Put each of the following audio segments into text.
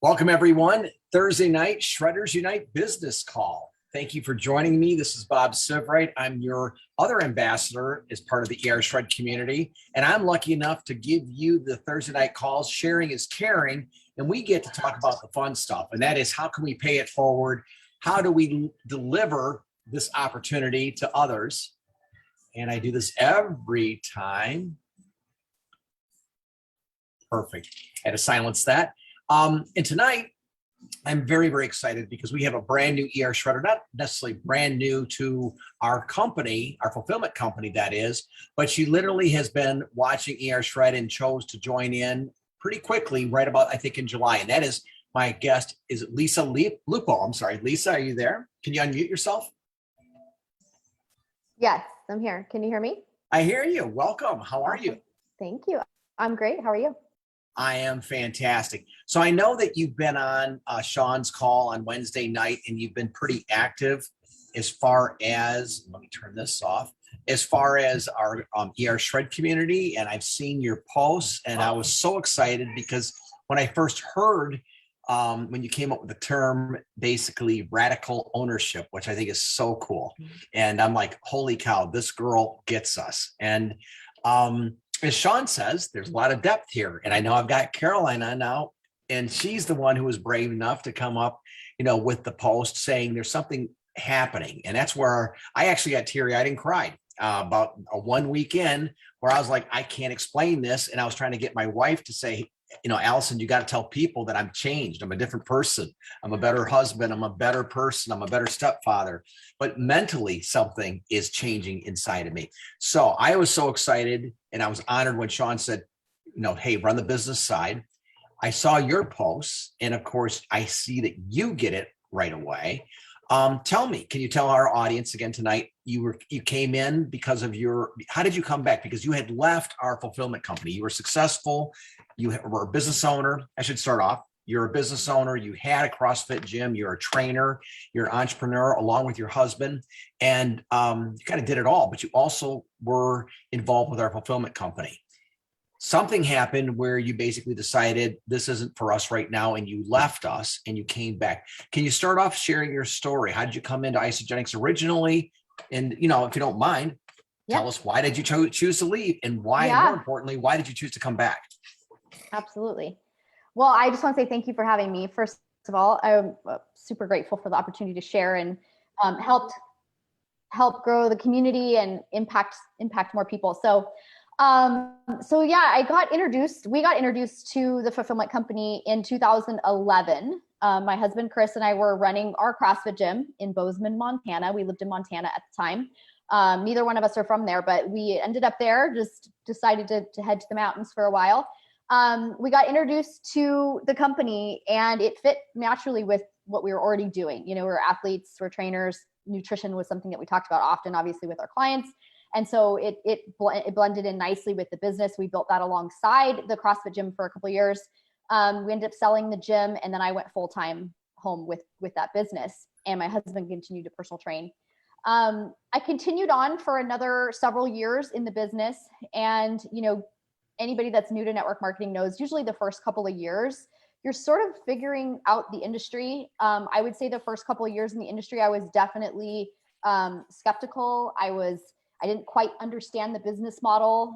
Welcome, everyone. Thursday night, Shredders Unite business call. Thank you for joining me. This is Bob Sivright. I'm your other ambassador as part of the Shred community, and I'm lucky enough to give you the Thursday night calls. Sharing is caring, and we get to talk about the fun stuff, and that is how can we pay it forward? How do we deliver this opportunity to others? And I do this every time. Perfect. I had to silence that. And tonight, I'm very, very excited because we have a brand new shredder, not necessarily brand new to our company, our fulfillment company, that is, but she literally has been watching shred and chose to join in pretty quickly, right about, I think, in July. And that is my guest, is Lisa Lupo. I'm sorry, Lisa, are you there? Can you unmute yourself? Yes, I'm here. Can you hear me? I hear you. Welcome. How are you? Thank you. I'm great. How are you? I am fantastic. So I know that you've been on Sean's call on Wednesday night, and you've been pretty active as far as, let me turn this off, as far as our Shred community. And I've seen your posts, and I was so excited because when I first heard when you came up with the term, basically radical ownership, which I think is so cool. And I'm like, holy cow, this girl gets us. And as Sean says, there's a lot of depth here. And I know I've got Caroline on now, and she's the one who was brave enough to come up, with the post saying there's something happening. And that's where I actually got teary-eyed and cried about a 1 weekend where I was like, I can't explain this. And I was trying to get my wife to say, Allison, you got to tell people that I'm changed. I'm a different person. I'm a better husband. I'm a better person. I'm a better stepfather. But mentally, something is changing inside of me. So I was so excited, and I was honored when Sean said, hey, run the business side. I saw your posts, and of course, I see that you get it right away. Tell me, can you tell our audience again tonight, you came in because of how did you come back? Because you had left our fulfillment company. You were successful. You were a business owner. I should start off. You're a business owner. You had a CrossFit gym. You're a trainer. You're an entrepreneur along with your husband. And you kind of did it all, but you also were involved with our fulfillment company. Something happened where you basically decided this isn't for us right now, and you left us and you came back. Can you start off sharing your story? How did you come into Isagenix originally? And, if you don't mind, tell us, why did you choose to leave, and why, more importantly, why did you choose to come back? Absolutely. Well, I just want to say thank you for having me. First of all, I'm super grateful for the opportunity to share and help grow the community and impact more people. So we got introduced to the fulfillment company in 2011. My husband, Chris, and I were running our CrossFit gym in Bozeman, Montana. We lived in Montana at the time. Neither one of us are from there, but we ended up there, just decided to head to the mountains for a while. We got introduced to the company, and it fit naturally with what we were already doing. We're athletes, we're trainers. Nutrition was something that we talked about often, obviously, with our clients. And so it blended in nicely with the business. We built that alongside the CrossFit gym for a couple of years. We ended up selling the gym, and then I went full-time home with that business, and my husband continued to personal train. I continued on for another several years in the business, and anybody that's new to network marketing knows usually the first couple of years you're sort of figuring out the industry. I would say the first couple of years in the industry, I was definitely skeptical. I didn't quite understand the business model.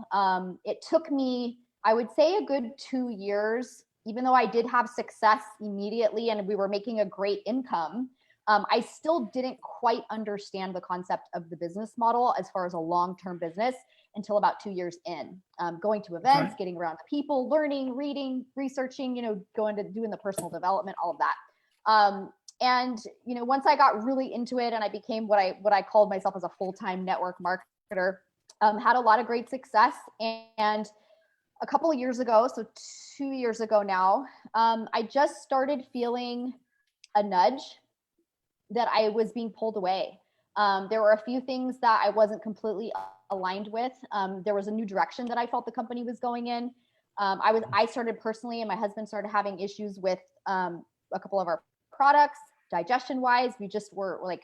It took me, I would say, a good 2 years, even though I did have success immediately and we were making a great income. I still didn't quite understand the concept of the business model as far as a long-term business until about 2 years in. Going to events, getting around the people, learning, reading, researching, going to doing the personal development, all of that. And once I got really into it and I became what I called myself as a full-time network marketer, had a lot of great success. And a couple of years ago, so 2 years ago now, I just started feeling a nudge that I was being pulled away. There were a few things that I wasn't completely aligned with. There was a new direction that I felt the company was going in. I started personally, and my husband started having issues with a couple of our products, digestion wise. We just were like,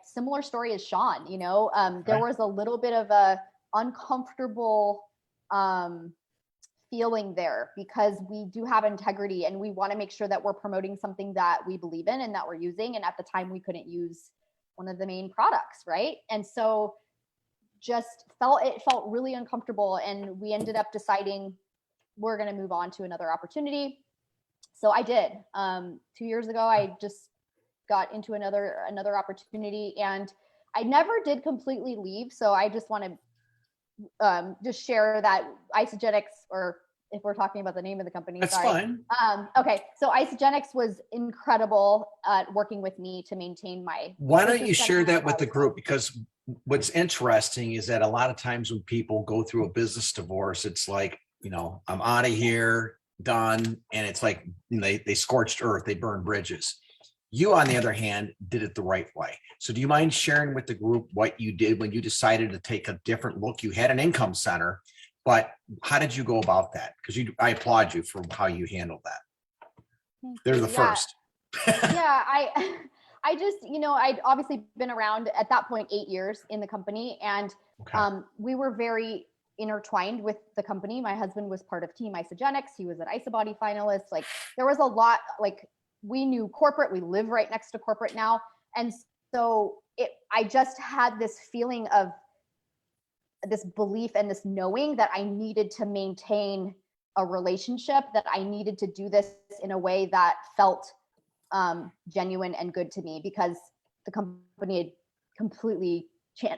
similar story as Sean, there was a little bit of a uncomfortable feeling there because we do have integrity and we want to make sure that we're promoting something that we believe in and that we're using. And at the time we couldn't use one of the main products, right? And so it felt really uncomfortable, and we ended up deciding we're going to move on to another opportunity. So I did. 2 years ago, I just got into another opportunity, and I never did completely leave. So I just want to just share that Isagenix, or if we're talking about the name of the company, That's sorry. fine. Okay, so Isagenix was incredible at working with me to maintain my. Why don't you share that with the group? Because what's interesting is that a lot of times when people go through a business divorce, it's like, I'm out of here, done. And it's like they scorched earth, they burn bridges. You, on the other hand, did it the right way. So do you mind sharing with the group what you did when you decided to take a different look? You had an income center, but how did you go about that? Because I applaud you for how you handled that. They're the first. Yeah, I just, I'd obviously been around at that point 8 years in the company, and we were very intertwined with the company. My husband was part of Team Isagenix. He was an IsaBody finalist. Like, there was a lot, like, we knew corporate, we live right next to corporate now. And so I just had this feeling of this belief and this knowing that I needed to maintain a relationship, that I needed to do this in a way that felt genuine and good to me, because the company had completely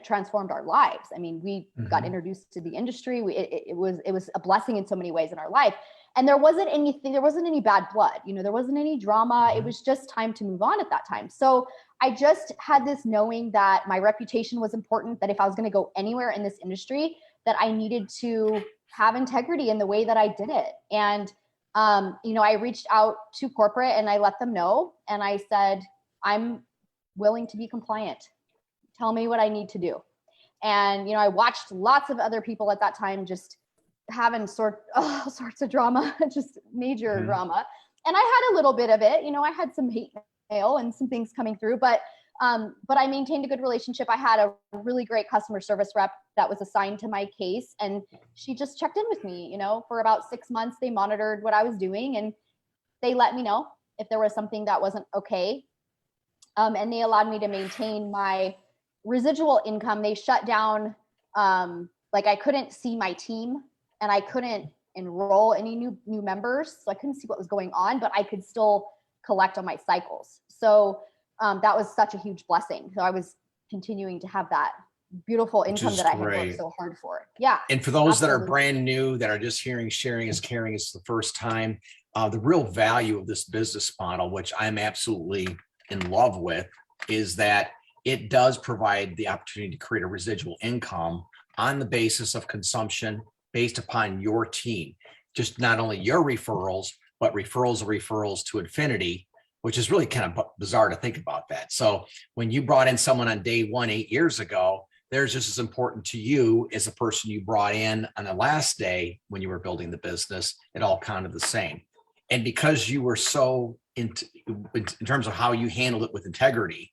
transformed our lives. I mean, we got introduced to the industry. It was a blessing in so many ways in our life. And there wasn't any bad blood, there wasn't any drama. It was just time to move on at that time. So I just had this knowing that my reputation was important, that if I was going to go anywhere in this industry, that I needed to have integrity in the way that I did it. And, I reached out to corporate and I let them know. And I said, I'm willing to be compliant. Tell me what I need to do. And, I watched lots of other people at that time just having all sorts of drama, just major drama. And I had a little bit of it, I had some hate mail and some things coming through, but I maintained a good relationship. I had a really great customer service rep that was assigned to my case, and she just checked in with me, for about 6 months. They monitored what I was doing, and they let me know if there was something that wasn't okay. And they allowed me to maintain my residual income. They shut down, I couldn't see my team, and I couldn't enroll any new members. So I couldn't see what was going on, but I could still collect on my cycles. So that was such a huge blessing. So I was continuing to have that beautiful income that I had worked so hard for. Yeah. And for those that are brand new, that are just hearing sharing is caring is the first time, the real value of this business model, which I'm absolutely in love with, is that it does provide the opportunity to create a residual income on the basis of consumption based upon your team. Just not only your referrals, but referrals to infinity, which is really kind of bizarre to think about that. So when you brought in someone on day one 8 years ago, they're just as important to you as the person you brought in on the last day when you were building the business. It all counted the same. And because you were so in terms of how you handled it with integrity,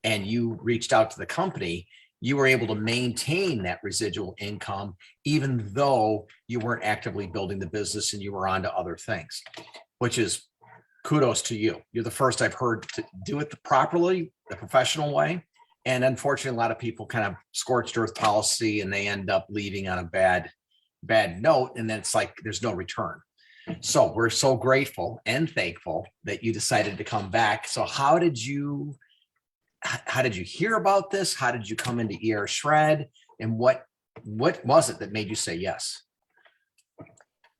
and you reached out to the company, you were able to maintain that residual income, even though you weren't actively building the business and you were on to other things, which is kudos to you. You're the first I've heard to do it properly, the professional way. And unfortunately, a lot of people kind of scorched earth policy, and they end up leaving on a bad note. And then it's like, there's no return. So we're so grateful and thankful that you decided to come back. So how did you hear about this? How did you come into ER Shred? And what was it that made you say yes?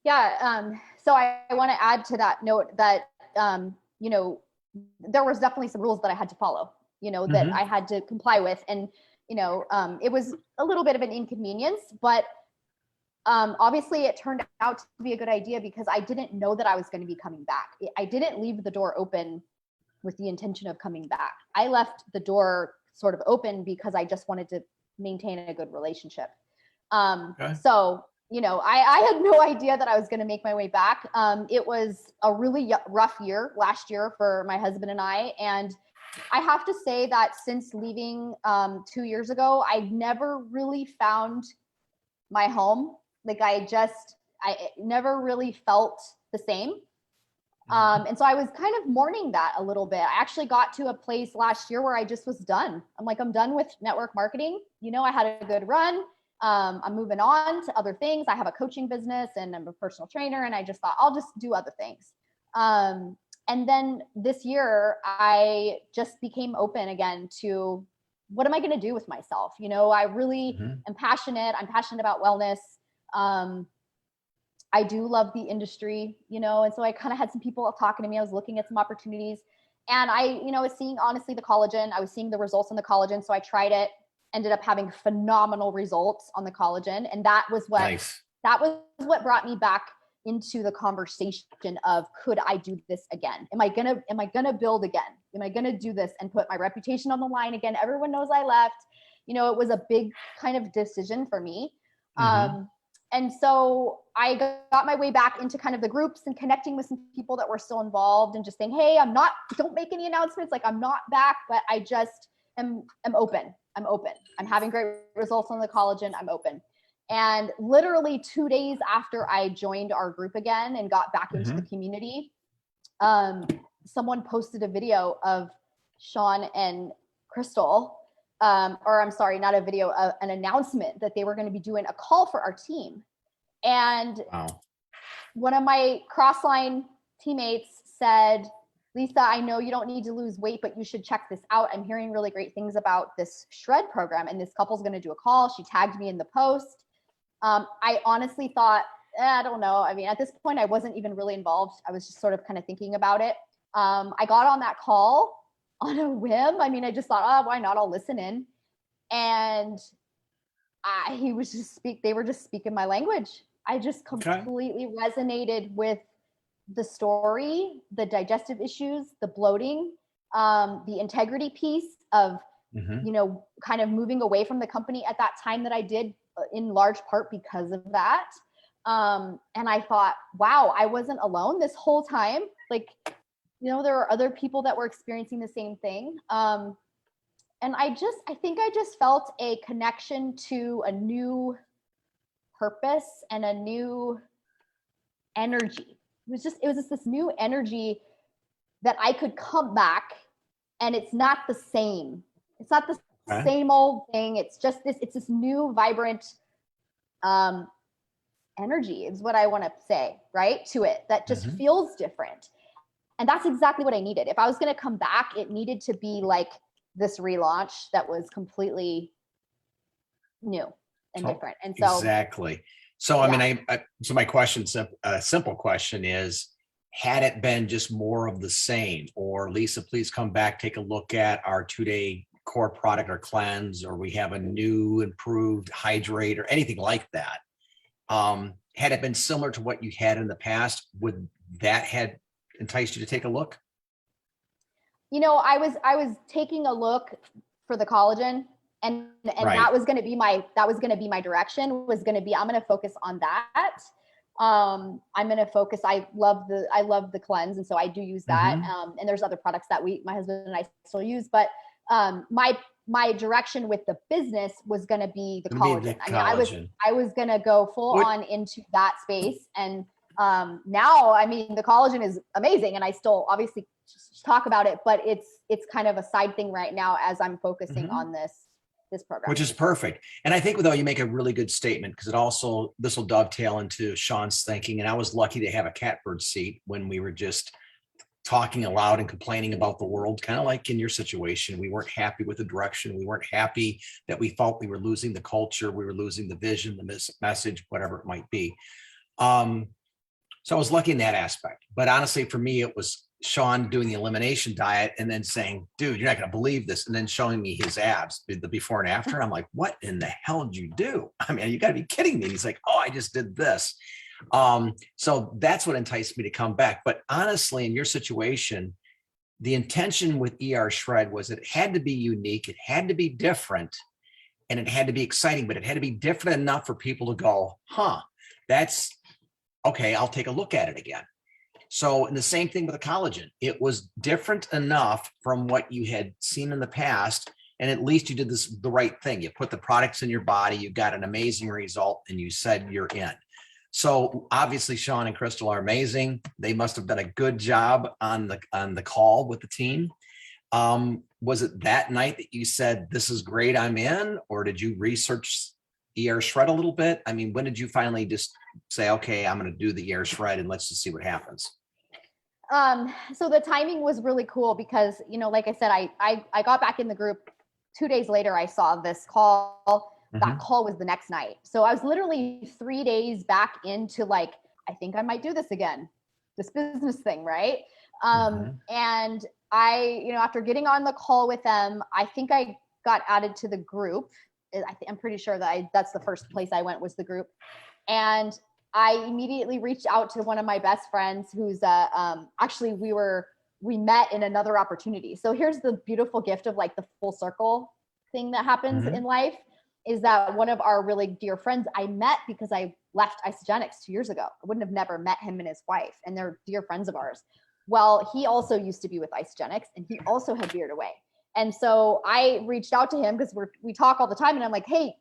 Yeah. So I want to add to that note that, there was definitely some rules that I had to follow, that I had to comply with. And, it was a little bit of an inconvenience, but obviously it turned out to be a good idea because I didn't know that I was going to be coming back. I didn't leave the door open with the intention of coming back. I left the door sort of open because I just wanted to maintain a good relationship. Okay. So, I had no idea that I was going to make my way back. It was a really rough year last year for my husband and I. And I have to say that since leaving 2 years ago, I never really found my home. Like it never really felt the same. And so I was kind of mourning that a little bit. I actually got to a place last year where I just was done. I'm like, I'm done with network marketing. I had a good run. I'm moving on to other things. I have a coaching business and I'm a personal trainer. And I just thought I'll just do other things. And then this year I just became open again to what am I going to do with myself? I really am passionate. I'm passionate about wellness. I do love the industry, and so I kind of had some people talking to me. I was looking at some opportunities and I was seeing honestly the collagen. I was seeing the results on the collagen. So I tried it, ended up having phenomenal results on the collagen. And that was what brought me back into the conversation of, could I do this again? Am I gonna build again? Am I gonna do this and put my reputation on the line again? Everyone knows I left. It was a big kind of decision for me. And so I got my way back into kind of the groups and connecting with some people that were still involved and just saying, hey, don't make any announcements. Like, I'm not back, but I just am open. I'm open. I'm having great results on the collagen. I'm open. And literally 2 days after I joined our group again and got back into the community, someone posted a video of Sean and Crystal, or I'm sorry, not a video, an announcement that they were going to be doing a call for our team. And one of my Crossline teammates said, Lisa, I know you don't need to lose weight, but you should check this out. I'm hearing really great things about this shred program, and this couple's going to do a call. She tagged me in the post. I honestly thought, I don't know. I mean, at this point, I wasn't even really involved. I was just sort of kind of thinking about it. I got on that call on a whim. I mean, I just thought, oh, why not? I'll listen in. And they were just speaking my language. I just completely resonated with the story, the digestive issues, the bloating, the integrity piece of, kind of moving away from the company at that time that I did, in large part because of that. And I thought, wow, I wasn't alone this whole time. Like, there were other people that were experiencing the same thing. And I think I just felt a connection to a new purpose and a new energy. It was just this new energy that I could come back, and it's not the same. It's not the same old thing. It's this new vibrant energy is what I want to say, right? To it, that just feels different. And that's exactly what I needed. If I was going to come back, it needed to be like this relaunch that was completely new and different. And so exactly. So, I mean, so my question, simple question is, had it been just more of the same, or Lisa, please come back, take a look at our 2-day core product or cleanse, or we have a new improved hydrate or anything like that. Had it been similar to what you had in the past, would that had enticed you to take a look? I was taking a look for the collagen, and that was going to be my direction, was going to be, I'm going to focus on that. I'm going to focus. I love the cleanse. And so I do use that. And there's other products that my husband and I still use, but my direction with the business was going to be the collagen. I mean, I was going to go full on into that space. And now, I mean, the collagen is amazing, and I still obviously talk about it, but it's kind of a side thing right now as I'm focusing on this program. Which is perfect. And I think, though, you make a really good statement, because this will dovetail into Sean's thinking. And I was lucky to have a catbird seat when we were just talking aloud and complaining about the world, kind of like in your situation. We weren't happy with the direction. We weren't happy that we felt we were losing the culture. We were losing the vision, the message, whatever it might be. So I was lucky in that aspect. But honestly, for me, it was Sean doing the elimination diet and then saying, dude, you're not going to believe this. And then showing me his abs, the before and after. And I'm like, what in the hell did you do? I mean, you got to be kidding me. And he's like, oh, I just did this. So that's what enticed me to come back. But honestly, in your situation, the intention with ER Shred was it had to be unique. It had to be different, and it had to be exciting, but it had to be different enough for people to go, that's okay. I'll take a look at it again. So, and the same thing with the collagen. It was different enough from what you had seen in the past, and at least you did the right thing. You put the products in your body, you got an amazing result, and you said you're in. So obviously Sean and Crystal are amazing. They must have done a good job on the call with the team. Was it that night that you said, this is great, I'm in, or did you research the air shred a little bit? I mean, when did you finally just say, okay, I'm going to do the air shred and let's just see what happens? So the timing was really cool because, like I said, I got back in the group 2 days later. I saw this call. That call was the next night. So I was literally 3 days back into like, I think I might do this again, this business thing. Right. And I, after getting on the call with them, I think I got added to the group. I'm pretty sure that that's the first place I went was the group. And I immediately reached out to one of my best friends who's actually we met in another opportunity. So here's the beautiful gift of like the full circle thing that happens in life is that one of our really dear friends I met because I left Isagenix 2 years ago. I wouldn't have never met him and his wife, and they're dear friends of ours. Well, he also used to be with Isagenix and he also had veered away. And so I reached out to him because we talk all the time and I'm like, hey,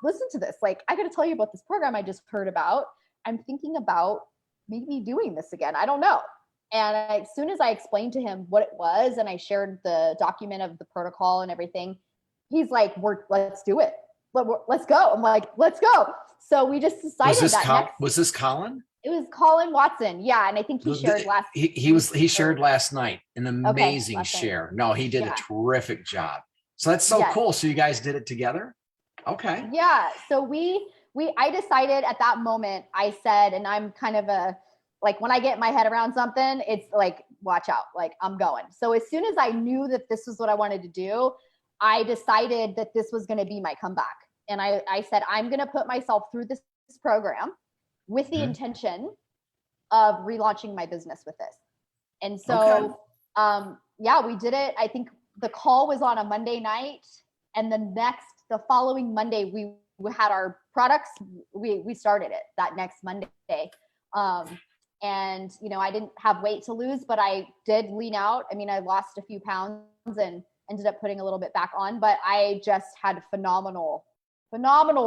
listen to this. Like, I got to tell you about this program I just heard about. I'm thinking about maybe doing this again. I don't know. And as soon as I explained to him what it was and I shared the document of the protocol and everything, he's like, let's do it. Let's go. I'm like, let's go. So we just decided was this Colin? It was Colin Watson. Yeah. And I think he shared last. He shared last night, an amazing share. No, he did a terrific job. So that's so cool. So you guys did it together? Okay. Yeah. So I decided at that moment, I said, and I'm kind of like when I get my head around something, it's like, watch out, like I'm going. So as soon as I knew that this was what I wanted to do, I decided that this was going to be my comeback. And I said, I'm going to put myself through this program with the intention of relaunching my business with this. And so, we did it. I think the call was on a Monday night, and the following Monday, we had our products. We started it that next Monday. And I didn't have weight to lose, but I did lean out. I mean, I lost a few pounds and ended up putting a little bit back on, but I just had phenomenal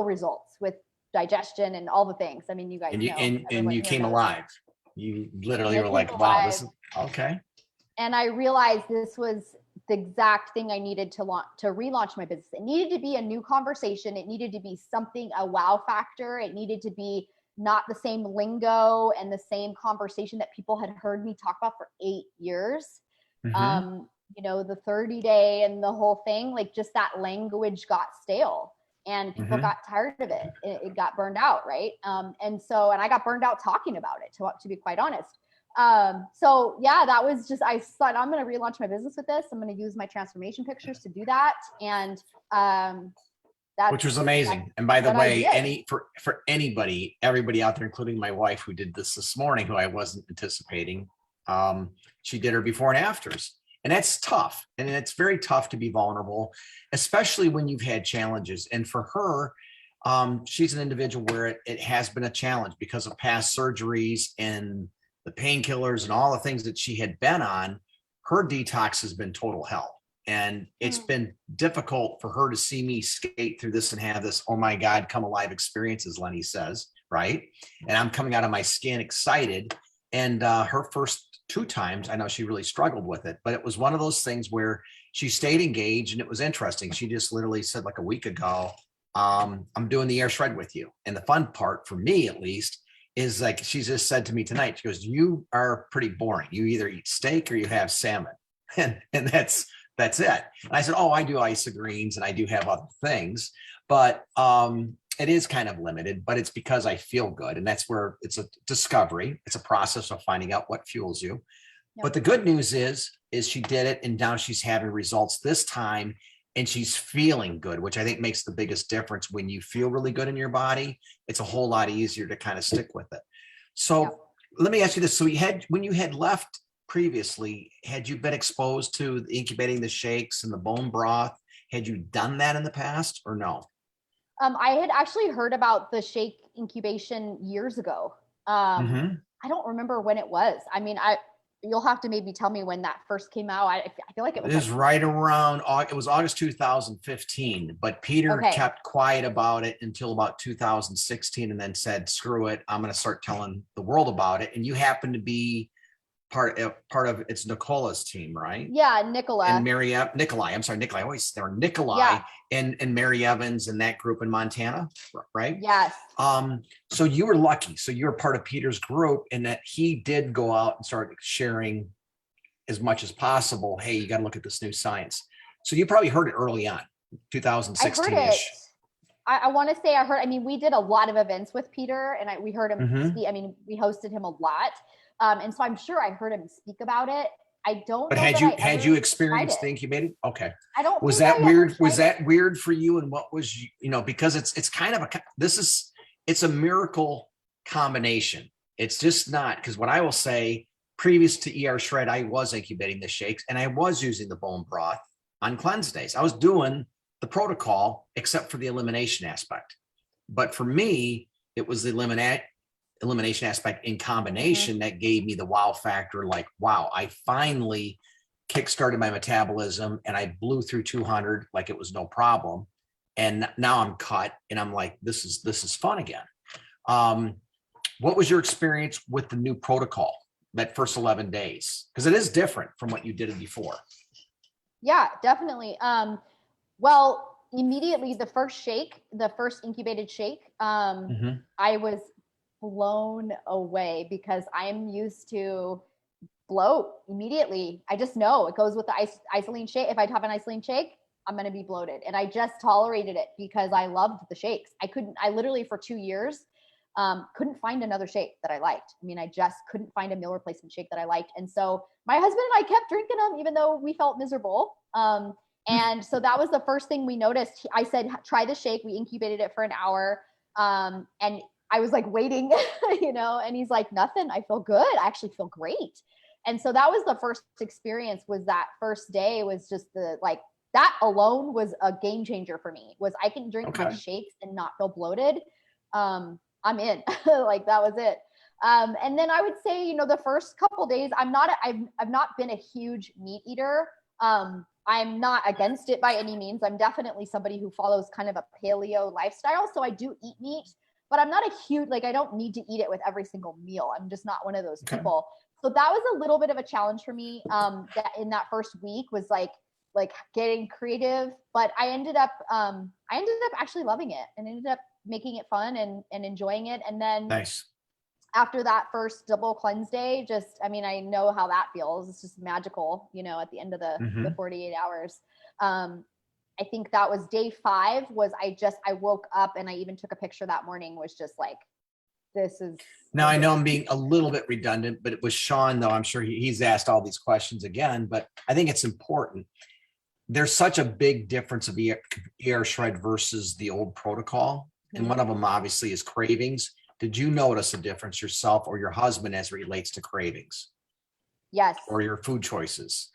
results with digestion and all the things. I mean, you guys know. And you came alive. You literally were like, wow, this is okay. And I realized this was the exact thing I needed to relaunch my business. It needed to be a new conversation. It needed to be something, a wow factor. It needed to be not the same lingo and the same conversation that people had heard me talk about for 8 years. The 30-day and the whole thing, like just that language got stale. And people got tired of it. It got burned out, right? And I got burned out talking about it, to be quite honest. That was just, I thought I'm going to relaunch my business with this. I'm going to use my transformation pictures to do that. And which was amazing. And by the way, for everybody out there, including my wife who did this morning, who I wasn't anticipating, she did her before and afters. And that's tough. And it's very tough to be vulnerable, especially when you've had challenges. And for her, she's an individual where it has been a challenge because of past surgeries and the painkillers and all the things that she had been on. Her detox has been total hell. And it's been difficult for her to see me skate through this and have this, oh my God, come alive experience, as Lenny says, right? And I'm coming out of my skin excited. And her first 2 times, I know she really struggled with it, but it was one of those things where she stayed engaged and it was interesting. She just literally said like a week ago, I'm doing the air shred with you. And the fun part for me, at least, is like, she just said to me tonight, she goes, you are pretty boring. You either eat steak or you have salmon. And that's it. And I said, oh, I do Isagenix and I do have other things, but it is kind of limited, but it's because I feel good. And that's where it's a discovery. It's a process of finding out what fuels you. Yep. But the good news is she did it, and now she's having results this time, and she's feeling good, which I think makes the biggest difference. When you feel really good in your body, it's a whole lot easier to kind of stick with it. So Let me ask you this. So when you had left previously, had you been exposed to incubating the shakes and the bone broth? Had you done that in the past or no? I had actually heard about the shake incubation years ago. I don't remember when it was. I mean, you'll have to maybe tell me when that first came out. I feel like it was right around, it was August 2015, but Peter kept quiet about it until about 2016 and then said, screw it, I'm going to start telling the world about it. And you happen to be part of it's Nicola's team, right? Yeah, Nikolai. And Nikolai. I'm sorry, Nikolai. Always there. Nikolai and Mary Evans and that group in Montana, right? Yes. So you were lucky. So you're part of Peter's group, and that he did go out and start sharing as much as possible. Hey, you got to look at this new science. So you probably heard it early on, 2016-ish. I want to say I heard. I mean, we did a lot of events with Peter, and we heard him speak. I mean, we hosted him a lot. And so I'm sure I heard him speak about it. I don't. But had you experienced the incubated? Okay. I don't. Was that weird? Was that weird for you? And what was because it's kind of it's a miracle combination. It's just not, because what I will say, previous to ER Shred, I was incubating the shakes and I was using the bone broth on cleanse days. I was doing the protocol except for the elimination aspect. But for me, it was the elimination aspect in combination that gave me the wow factor. Like, wow, I finally kickstarted my metabolism and I blew through 200 like it was no problem. And now I'm cut and I'm like, this is fun again. What was your experience with the new protocol that first 11 days? Because it is different from what you did before. Yeah, definitely. Well, immediately the first incubated shake, I was blown away because I'm used to bloat immediately. I just know it goes with the isolene shake. If I have an isolene shake, I'm going to be bloated. And I just tolerated it because I loved the shakes. I literally for 2 years, couldn't find another shake that I liked. I mean, I just couldn't find a meal replacement shake that I liked. And so my husband and I kept drinking them, even though we felt miserable. And so that was the first thing we noticed. I said, try the shake. We incubated it for an hour. And I was like waiting, and he's like, nothing. I feel good. I actually feel great. And so that was the first experience. Was that first day was just that alone was a game changer for me. Was I can drink my shakes and not feel bloated. I'm in. Like that was it. And then I would say, the first couple of days, I've not been a huge meat eater. I'm not against it by any means. I'm definitely somebody who follows kind of a paleo lifestyle. So I do eat meat, but I'm not a huge, I don't need to eat it with every single meal. I'm just not one of those people. So that was a little bit of a challenge for me. That in that first week was like getting creative, but I ended up actually loving it and ended up making it fun and enjoying it. And then after that first double cleanse day, I know how that feels. It's just magical, at the end of the 48 hours. I think that was day 5 was I woke up and I even took a picture that morning, was just like, this is. Now I know I'm being a little bit redundant, but it was Sean though. I'm sure he's asked all these questions again, but I think it's important. There's such a big difference of ER Shred versus the old protocol. And one of them obviously is cravings. Did you notice a difference yourself or your husband as it relates to cravings? Yes. Or your food choices?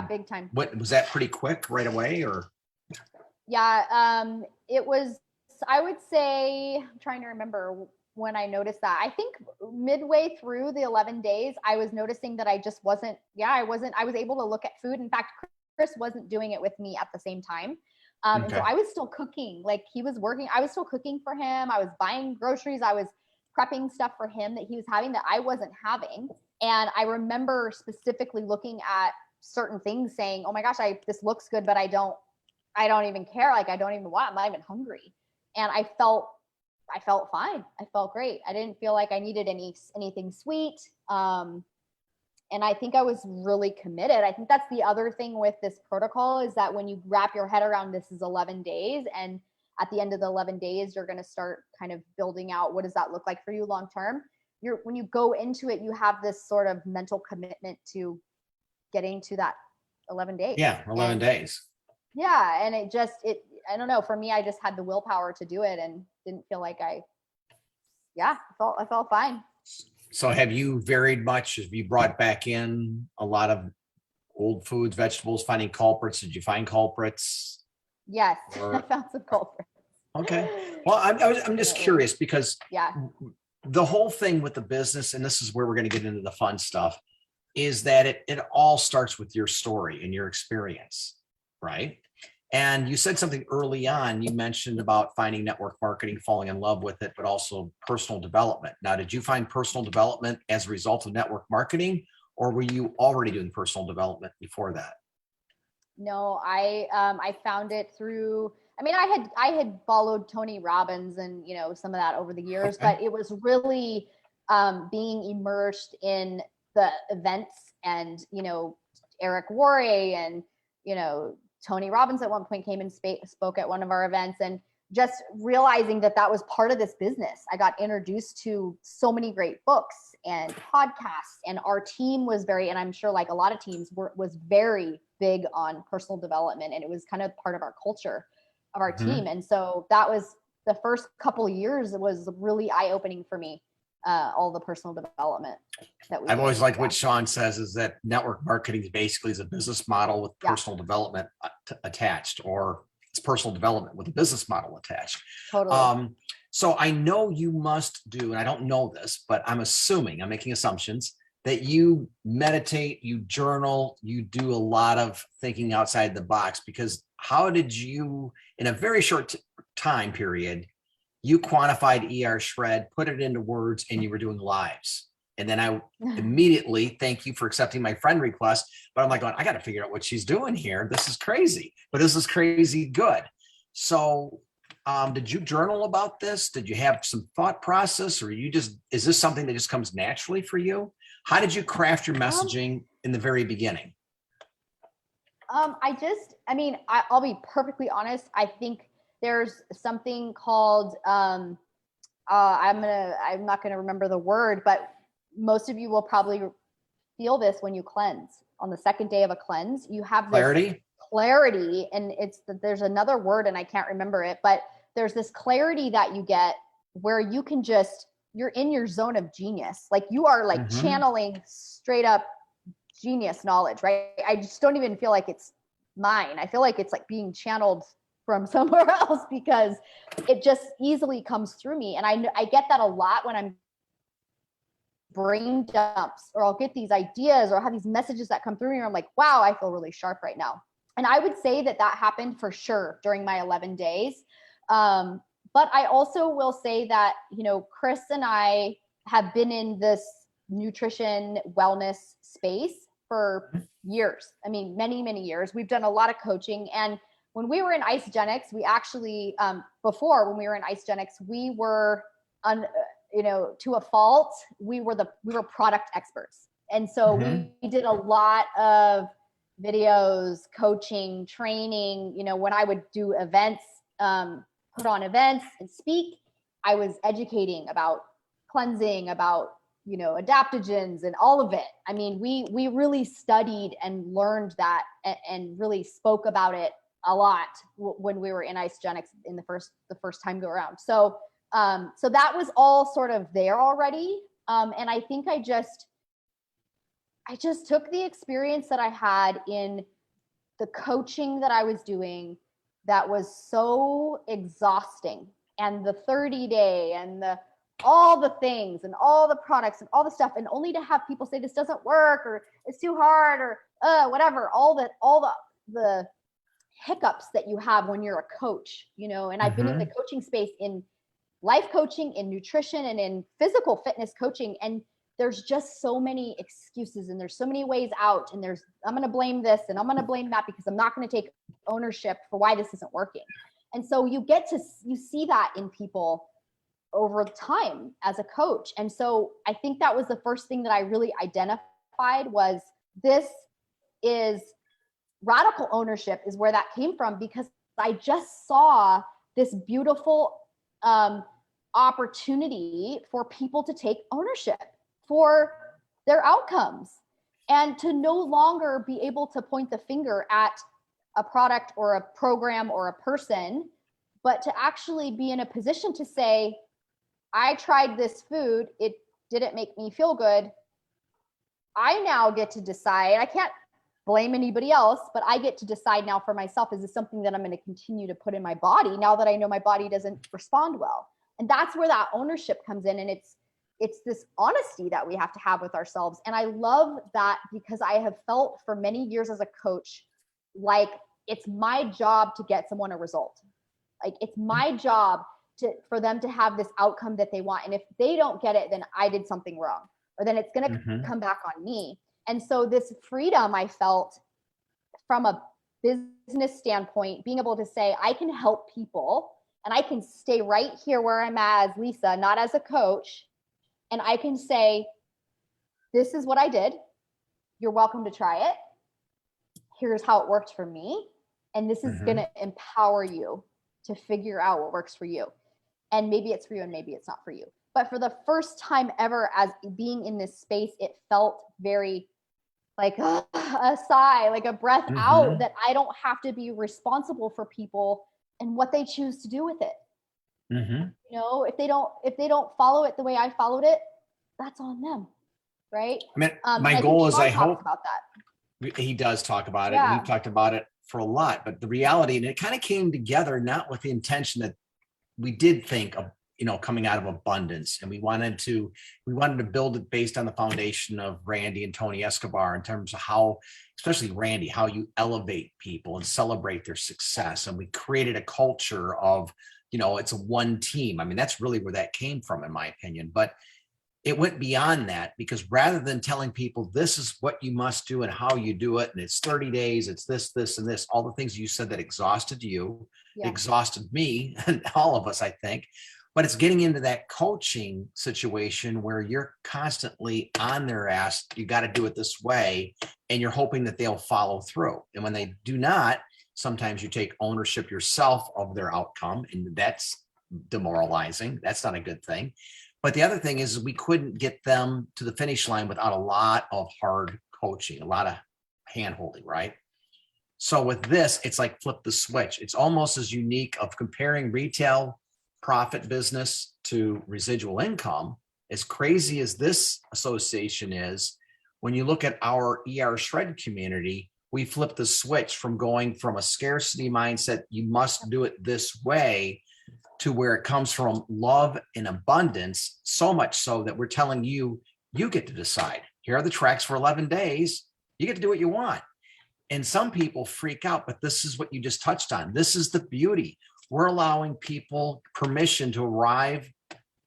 Big time. What was that pretty quick right away or? Yeah, it was, I would say, I'm trying to remember when I noticed that. I think midway through the 11 days, I was noticing that I just wasn't, I was able to look at food. In fact, Chris wasn't doing it with me at the same time. And so I was still cooking, like he was working. I was still cooking for him. I was buying groceries. I was prepping stuff for him that he was having that I wasn't having. And I remember specifically looking at certain things saying, oh my gosh, this looks good, but I don't even care. Like, I don't even want, I'm not even hungry. And I felt fine. I felt great. I didn't feel like I needed anything sweet. And I think I was really committed. I think that's the other thing with this protocol is that when you wrap your head around this is 11 days, and at the end of the 11 days, you're going to start kind of building out what does that look like for you long term. When you go into it, you have this sort of mental commitment to getting to that 11 days. Yeah, 11 days. Yeah, and I don't know. For me, I just had the willpower to do it, and didn't feel like I felt fine. So have you varied much? Have you brought back in a lot of old foods, vegetables, finding culprits? Did you find culprits? Yes, I found some culprits. Okay. Well, I'm just curious because the whole thing with the business, and this is where we're going to get into the fun stuff. is that it all starts with your story and your experience, right? And you said something early on. You mentioned about finding network marketing, falling in love with it, but also personal development. Now, did you find personal development as a result of network marketing, or were you already doing personal development before that? No, I found it through. I mean, I had followed Tony Robbins and some of that over the years, Okay. but it was really being immersed in the events and Eric Worre and Tony Robbins at one point came and spoke at one of our events, and just realizing that that was part of this business. I got introduced to so many great books and podcasts, and our team was very, and I'm sure like a lot of teams was very big on personal development, and it was kind of part of our culture of our Mhm. team. And so that was the first couple of years. It was really eye-opening for me, all the personal development that we I've did. always liked Yeah. what Sean says is that network marketing is basically is a business model with Yeah. personal development attached, or it's personal development with a business model attached. Totally. So I know you must do, and I don't know this, but I'm assuming, I'm making assumptions, that you meditate, you journal, you do a lot of thinking outside the box, because how did you, in a very short time period, you quantified ER shred, put it into words, and you were doing lives. And then I immediately thank you for accepting my friend request. But I'm like, I got to figure out what she's doing here. This is crazy, but this is crazy good. So did you journal about this? Did you have some thought process, or is this something that just comes naturally for you? How did you craft your messaging in the very beginning? I'll be perfectly honest. I think there's something called, I'm not going to remember the word, but most of you will probably feel this when you cleanse. On the second day of a cleanse, you have this clarity, and there's another word and I can't remember it, but there's this clarity that you get where you can you're in your zone of genius. Like you are like channeling straight up genius knowledge, right? I just don't even feel like it's mine. I feel like it's like being channeled from somewhere else because it just easily comes through me. And I get that a lot when I'm brain dumps, or I'll get these ideas or have these messages that come through me, and I'm like, wow, I feel really sharp right now. And I would say that happened for sure during my 11 days. But I also will say that, Chris and I have been in this nutrition wellness space for years. I mean, many, many years. We've done a lot of coaching. And when we were in Isagenix, we actually, when we were in Isagenix, we were to a fault, we were product experts. And so we did a lot of videos, coaching, training. When I would do events, put on events and speak, I was educating about cleansing, about adaptogens and all of it. I mean, we really studied and learned that and really spoke about it a lot when we were in Isagenix in the first time go around. So that was all sort of there already. And I think I just took the experience that I had in the coaching that I was doing that was so exhausting, and the 30-day and all the things and all the products and all the stuff, and only to have people say this doesn't work or it's too hard or whatever, all the hiccups that you have when you're a coach, and I've been in the coaching space in life coaching, in nutrition, and in physical fitness coaching. And there's just so many excuses, and there's so many ways out, and I'm going to blame this and I'm going to blame that because I'm not going to take ownership for why this isn't working. And so you see that in people over time as a coach. And so I think that was the first thing that I really identified was this is radical ownership, is where that came from, because I just saw this beautiful opportunity for people to take ownership for their outcomes, and to no longer be able to point the finger at a product or a program or a person, but to actually be in a position to say, I tried this food, it didn't make me feel good. I now get to decide. I can't blame anybody else, but I get to decide now for myself, is this something that I'm going to continue to put in my body now that I know my body doesn't respond well? And that's where that ownership comes in. And it's this honesty that we have to have with ourselves. And I love that because I have felt for many years as a coach, like it's my job to get someone a result. Like it's my job for them to have this outcome that they want. And if they don't get it, then I did something wrong, or then it's going to come back on me. And so this freedom I felt from a business standpoint, being able to say, I can help people and I can stay right here where I'm at as Lisa, not as a coach. And I can say, this is what I did. You're welcome to try it. Here's how it worked for me. And this is going to empower you to figure out what works for you. And maybe it's for you and maybe it's not for you. But for the first time ever, as being in this space, it felt very like a sigh, like a breath out, that I don't have to be responsible for people and what they choose to do with it. You know, if they don't follow it the way I followed it, that's on them, right? I mean, my goal is, I hope about that. He does talk about it. And we've talked about it for a lot, but the reality, and it kind of came together, not with the intention that we did think of, you know, coming out of abundance. And we wanted to build it based on the foundation of Randy and Tony Escobar, in terms of how, especially Randy, how you elevate people and celebrate their success. And we created a culture of, you know, it's a one team. I mean, that's really where that came from, in my opinion. But it went beyond that, because rather than telling people this is what you must do and how you do it, and it's 30 days, it's this, this, and this, all the things you said that exhausted you, exhausted me, and all of us, I think. But it's getting into that coaching situation where you're constantly on their ass. You got to do it this way, and you're hoping that they'll follow through. And when they do not, sometimes you take ownership yourself of their outcome, and that's demoralizing. That's not a good thing. But the other thing is, we couldn't get them to the finish line without a lot of hard coaching, a lot of hand-holding, right? So with this, it's like flip the switch. It's almost as unique of comparing retail profit business to residual income. As crazy as this association is, when you look at our ER Shred community, we flip the switch from going from a scarcity mindset, you must do it this way, to where it comes from love and abundance, so much so that we're telling you, you get to decide. Here are the tracks for 11 days. You get to do what you want. And some people freak out, but this is what you just touched on. This is the beauty. We're allowing people permission to arrive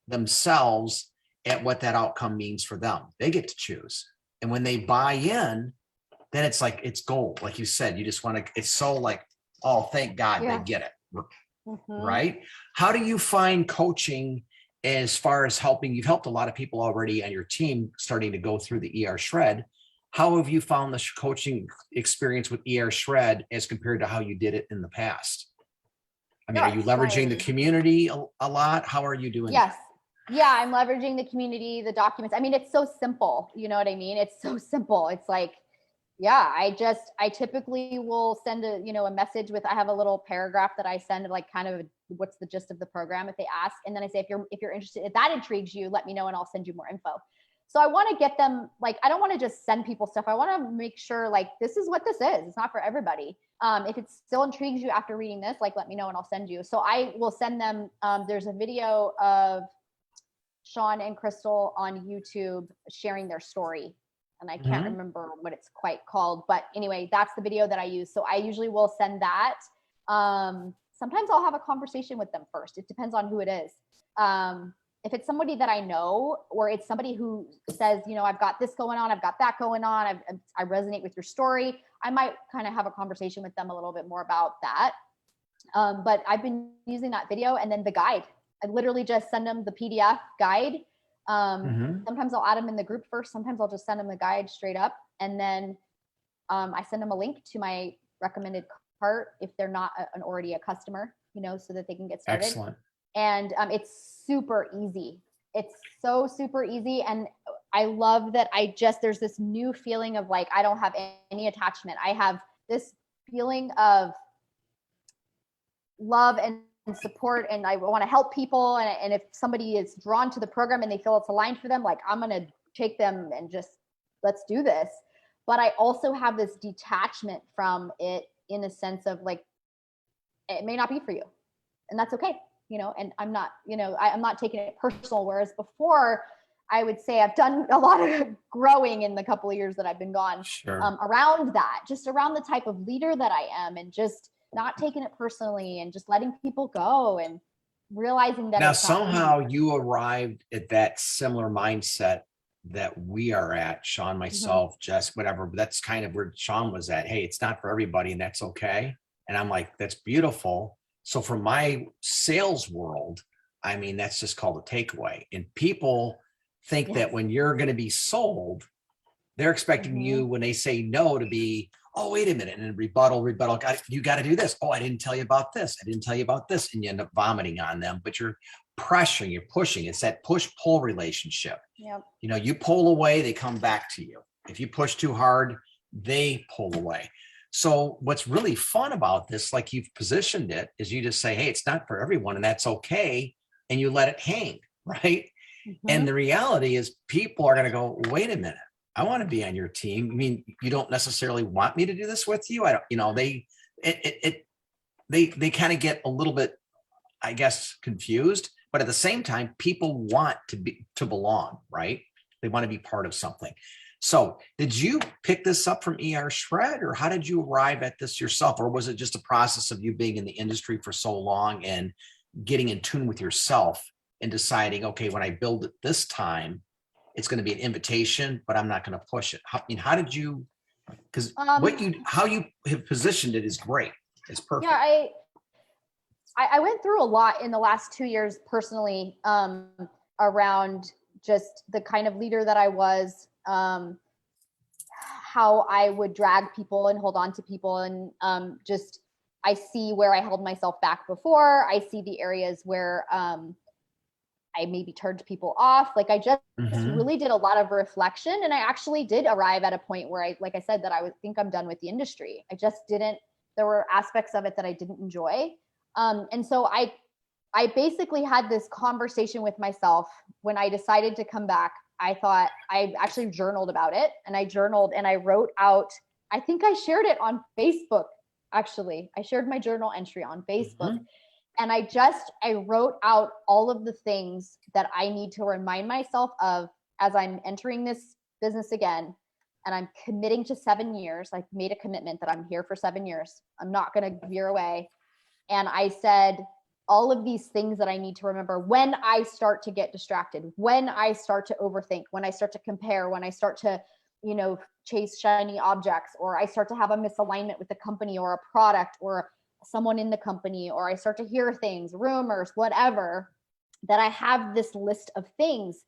themselves at what that outcome means for them. They get to choose. And when they buy in, then it's like, it's gold. Like you said, you just want to, it's so like, oh, thank God they get it. Right? How do you find coaching as far as helping? You've helped a lot of people already on your team starting to go through the ER Shred. How have you found the coaching experience with ER Shred as compared to how you did it in the past? I mean, are you leveraging the community a lot? How are you doing? Yes. Yeah, I'm leveraging the community, the documents. I mean, it's so simple. You know what I mean? It's so simple. It's like, yeah, I typically will send a message with, I have a little paragraph that I send, like kind of what's the gist of the program if they ask. And then I say, if you're interested, if that intrigues you, let me know and I'll send you more info. So I want to get them, like, I don't want to just send people stuff. I want to make sure, like, this is what this is. It's not for everybody. If it still intrigues you after reading this, like, let me know and I'll send you. So I will send them, there's a video of Sean and Crystal on YouTube sharing their story. And I can't remember what it's quite called, but anyway, that's the video that I use. So I usually will send that. Sometimes I'll have a conversation with them first. It depends on who it is. If it's somebody that I know, or it's somebody who says, I've got this going on, I've got that going on, I resonate with your story, I might kind of have a conversation with them a little bit more about that. But I've been using that video and then the guide. I literally just send them the PDF guide. Sometimes I'll add them in the group first. Sometimes I'll just send them the guide straight up. And then I send them a link to my recommended cart if they're not already a customer, so that they can get started. Excellent. And it's super easy. It's so super easy. And I love that there's this new feeling of like, I don't have any attachment. I have this feeling of love and support, and I want to help people. And if somebody is drawn to the program and they feel it's aligned for them, like, I'm going to take them and just, let's do this. But I also have this detachment from it, in a sense of like, it may not be for you, and that's okay. And I'm not, I'm not taking it personal. Whereas before, I would say I've done a lot of growing in the couple of years that I've been gone. Sure. Around that, just around the type of leader that I am, and just not taking it personally, and just letting people go, and realizing that Now, it's not somehow you arrived at that similar mindset that we are at, Sean, myself, Jess, whatever. But that's kind of where Sean was at. Hey, it's not for everybody, and that's okay. And I'm like, that's beautiful. So from my sales world, I mean, that's just called a takeaway. And people think that when you're going to be sold, they're expecting you, when they say no, to be, oh, wait a minute, and rebuttal. You got to do this. Oh, I didn't tell you about this. I didn't tell you about this. And you end up vomiting on them, but you're pressuring, you're pushing. It's that push-pull relationship. Yep. You know, you pull away, they come back to you. If you push too hard, they pull away. So what's really fun about this, like you've positioned it, is you just say, hey, it's not for everyone, and that's okay. And you let it hang, right? And the reality is people are going to go, wait a minute, I want to be on your team. I mean, you don't necessarily want me to do this with you. I don't, you know, they kind of get a little bit, I guess, confused, but at the same time, people want to belong, right? They want to be part of something. So did you pick this up from ER Shred, or how did you arrive at this yourself? Or was it just a process of you being in the industry for so long and getting in tune with yourself and deciding, okay, when I build it this time, it's going to be an invitation, but I'm not going to push it. How did you, because how you have positioned it is great. It's perfect. Yeah, I went through a lot in the last 2 years personally, around just the kind of leader that I was, how I would drag people and hold on to people. And just, I see where I held myself back before. I see the areas where I maybe turned people off. Like I just really did a lot of reflection. And I actually did arrive at a point where like I said, that I would think I'm done with the industry. I just didn't, there were aspects of it that I didn't enjoy. And so I basically had this conversation with myself when I decided to come back. I thought, I actually journaled about it, and I journaled and I wrote out, I think I shared it on Facebook. Actually, I shared my journal entry on Facebook. And I wrote out all of the things that I need to remind myself of as I'm entering this business again. And I'm committing to 7 years. I've made a commitment that I'm here for 7 years. I'm not going to veer away. And I said all of these things that I need to remember when I start to get distracted, when I start to overthink, when I start to compare, when I start to, chase shiny objects, or I start to have a misalignment with the company or a product or someone in the company, or I start to hear things, rumors, whatever, that I have this list of things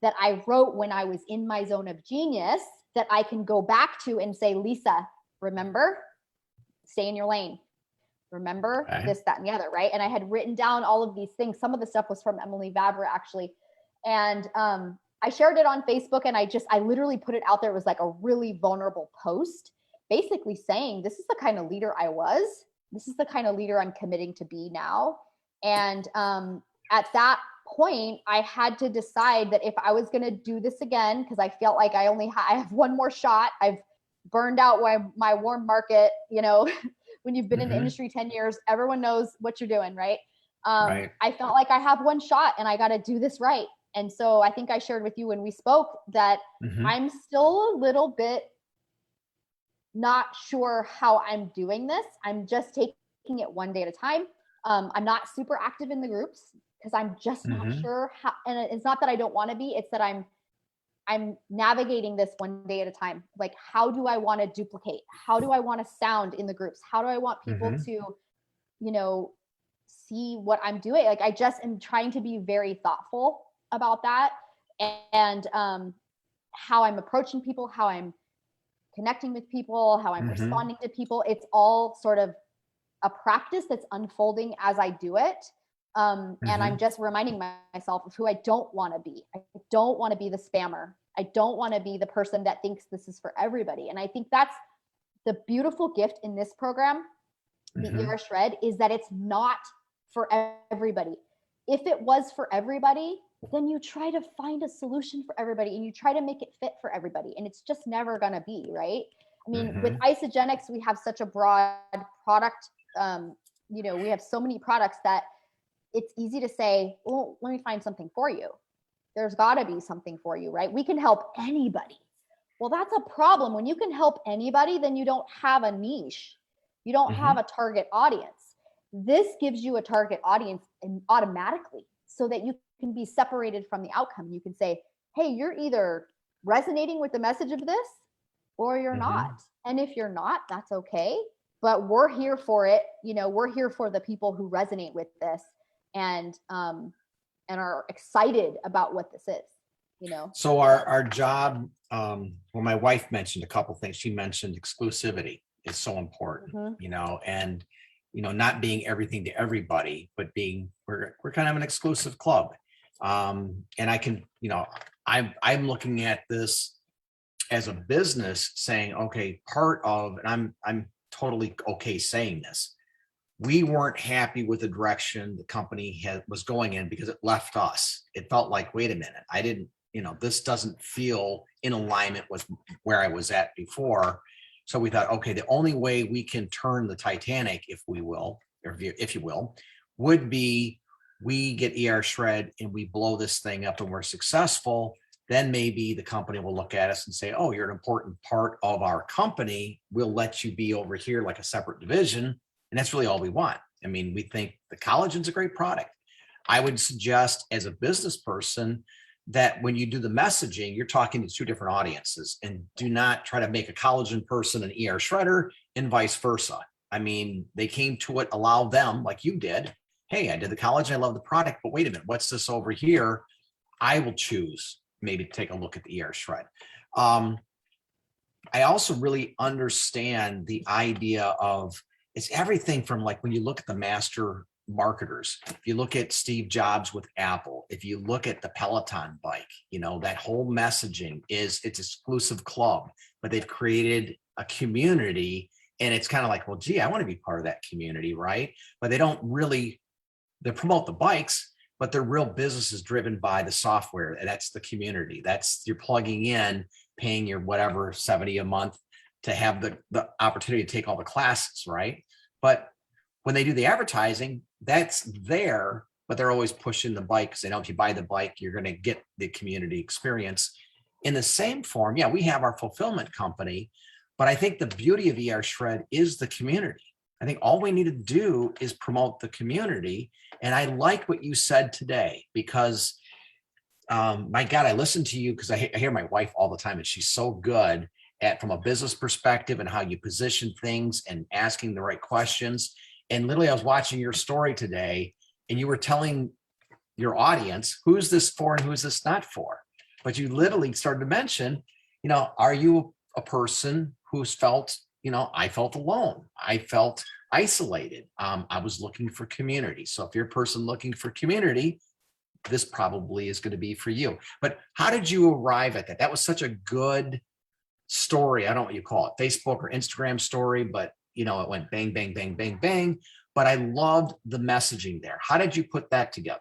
that I wrote when I was in my zone of genius that I can go back to and say, Lisa, remember, stay in your lane. Remember this, that, and the other, right? And I had written down all of these things. Some of the stuff was from Emily Vavra, actually. And I shared it on Facebook, and I literally put it out there. It was like a really vulnerable post, basically saying, this is the kind of leader I was. This is the kind of leader I'm committing to be now. And at that point, I had to decide that if I was going to do this again, because I felt like I have one more shot. I've burned out my warm market, when you've been in the industry 10 years, everyone knows what you're doing, right? Right. I felt like I have one shot and I got to do this right. And so I think I shared with you when we spoke that I'm still a little bit not sure how I'm doing this. I'm just taking it one day at a time. I'm not super active in the groups because I'm just not sure how, and it's not that I don't want to be, it's that I'm navigating this one day at a time. Like, how do I want to duplicate? How do I want to sound in the groups? How do I want people to, see what I'm doing? Like, I just am trying to be very thoughtful about that, and how I'm approaching people, how I'm connecting with people, how I'm responding to people. It's all sort of a practice that's unfolding as I do it. And I'm just reminding myself of who I don't want to be. I don't want to be the spammer. I don't want to be the person that thinks this is for everybody. And I think that's the beautiful gift in this program, the ER Shred, is that it's not for everybody. If it was for everybody, then you try to find a solution for everybody and you try to make it fit for everybody. And it's just never going to be, right? I mean, with Isagenix, we have such a broad product. We have so many products that it's easy to say, well, let me find something for you. there's got to be something for you, right? We can help anybody. Well, that's a problem. When you can help anybody, then you don't have a niche. You don't have a target audience. This gives you a target audience automatically so that you can be separated from the outcome. You can say, hey, you're either resonating with the message of this or you're not. And if you're not, that's okay. But we're here for it. We're here for the people who resonate with this and are excited about what this is, So our job, well, my wife mentioned a couple things. She mentioned exclusivity is so important, and, not being everything to everybody, but we're kind of an exclusive club. And I can, I'm looking at this as a business saying, okay, and I'm totally okay saying this. We weren't happy with the direction the company was going in because it left us. It felt like, wait a minute, I didn't, this doesn't feel in alignment with where I was at before. So we thought, okay, the only way we can turn the Titanic, if you will, would be we get ER Shred and we blow this thing up and we're successful. Then maybe the company will look at us and say, oh, you're an important part of our company. We'll let you be over here like a separate division. And that's really all we want. I mean, we think the collagen's a great product. I would suggest as a business person that when you do the messaging, you're talking to two different audiences, and do not try to make a collagen person an ER shredder and vice versa. I mean, they came to it, allow them, like you did. Hey, I did the collagen, I love the product, but wait a minute, what's this over here? I will choose maybe to take a look at the ER shred. I also really understand the idea of, it's everything from, like, when you look at the master marketers, if you look at Steve Jobs with Apple, if you look at the Peloton bike, that whole messaging it's exclusive club, but they've created a community, and it's kind of like, well, gee, I want to be part of that community, right? But they promote the bikes, but their real business is driven by the software. And that's the community. That's, you're plugging in, paying your whatever, 70 a month to have the opportunity to take all the classes, right? But when they do the advertising, that's there, but they're always pushing the bike because they know if you buy the bike, you're going to get the community experience. In the same form, yeah, we have our fulfillment company, but I think the beauty of ER Shred is the community. I think all we need to do is promote the community. And I like what you said today, because my God, I listen to you because I hear my wife all the time, and she's so good at, from a business perspective, and how you position things and asking the right questions. And literally, I was watching your story today, and you were telling your audience, who's this for and who's this not for? But you literally started to mention, are you a person who's felt, I felt alone. I felt isolated. I was looking for community. So if you're a person looking for community, this probably is going to be for you. But how did you arrive at that? That was such a good story. I don't know what you call it, Facebook or Instagram story, but it went bang, bang, bang, bang, bang. But I loved the messaging there. How did you put that together?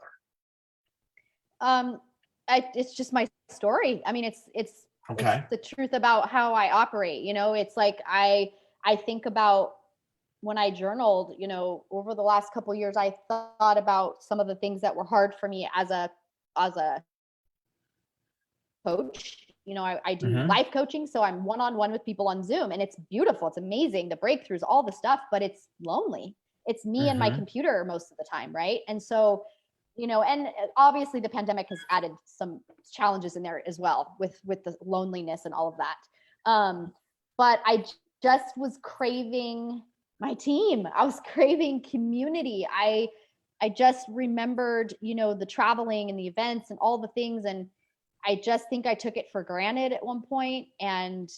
It's just my story. I mean, it's okay. It's the truth about how I operate. It's like I think about when I journaled, over the last couple of years, I thought about some of the things that were hard for me as a coach. I do life coaching, so I'm one-on-one with people on Zoom, and it's beautiful. It's amazing, the breakthroughs, all the stuff, but it's lonely. It's me and my computer most of the time, right? And so, and obviously the pandemic has added some challenges in there as well with the loneliness and all of that. But I just was craving my team. I was craving community. I just remembered, the traveling and the events and all the things, and I just think I took it for granted at one point and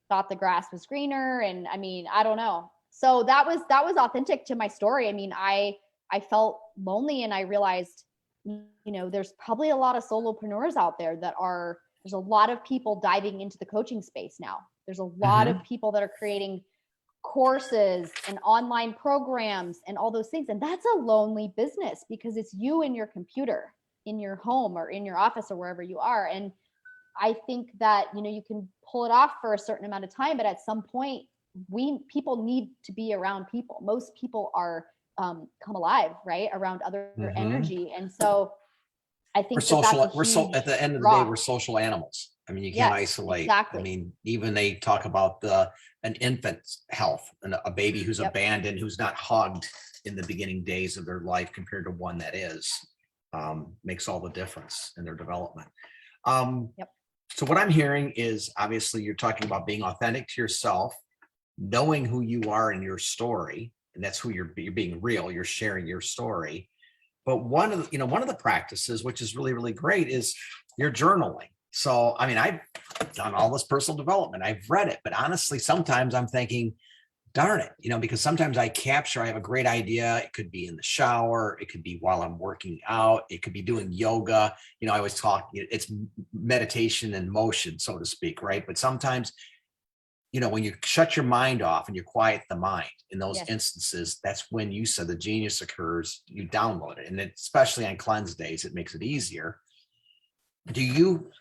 thought the grass was greener. And I mean, I don't know. So that was authentic to my story. I mean, I felt lonely, and I realized, there's probably a lot of solopreneurs out there there's a lot of people diving into the coaching space now. There's a lot of people that are creating courses and online programs and all those things. And that's a lonely business, because it's you and your computer in your home or in your office or wherever you are. And I think that, you can pull it off for a certain amount of time, but at some point people need to be around people. Most people are come alive, right, around other energy. And so I think that that's a huge at the end of the day, draw. we're social animals. I mean, you can't Yes, isolate. exactly. I mean, even they talk about an infant's health and a baby who's Yep. abandoned, who's not hugged in the beginning days of their life compared to one that is, makes all the difference in their development. Yep. So what I'm hearing is obviously you're talking about being authentic to yourself, knowing who you are in your story, and that's who you're being real. You're sharing your story. But one of the practices, which is really, really great, is your journaling. So, I mean, I've done all this personal development. I've read it, but honestly, sometimes I'm thinking, darn it, because sometimes I have a great idea. It could be in the shower. It could be while I'm working out. It could be doing yoga. I always talk, it's meditation and motion, so to speak, right? But sometimes, when you shut your mind off and you quiet the mind in those Yes. instances, that's when you said the genius occurs. You download it. And especially on cleanse days, it makes it easier. Do you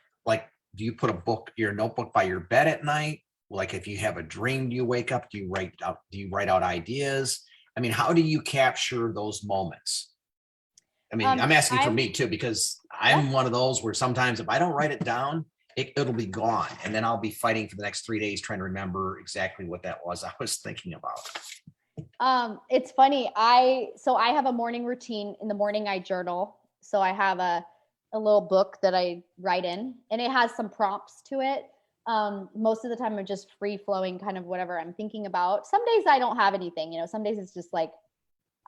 put your notebook by your bed at night? Like if you have a dream, do you wake up? Do you write out ideas? I mean, how do you capture those moments? I mean, I'm asking for me too, because I'm one of those where sometimes if I don't write it down, it'll be gone. And then I'll be fighting for the next 3 days trying to remember exactly what that was I was thinking about. It's funny. I have a morning routine. In the morning, I journal. So I have a little book that I write in, and it has some prompts to it. Most of the time I'm just free flowing, kind of whatever I'm thinking about. Some days I don't have anything, some days it's just like,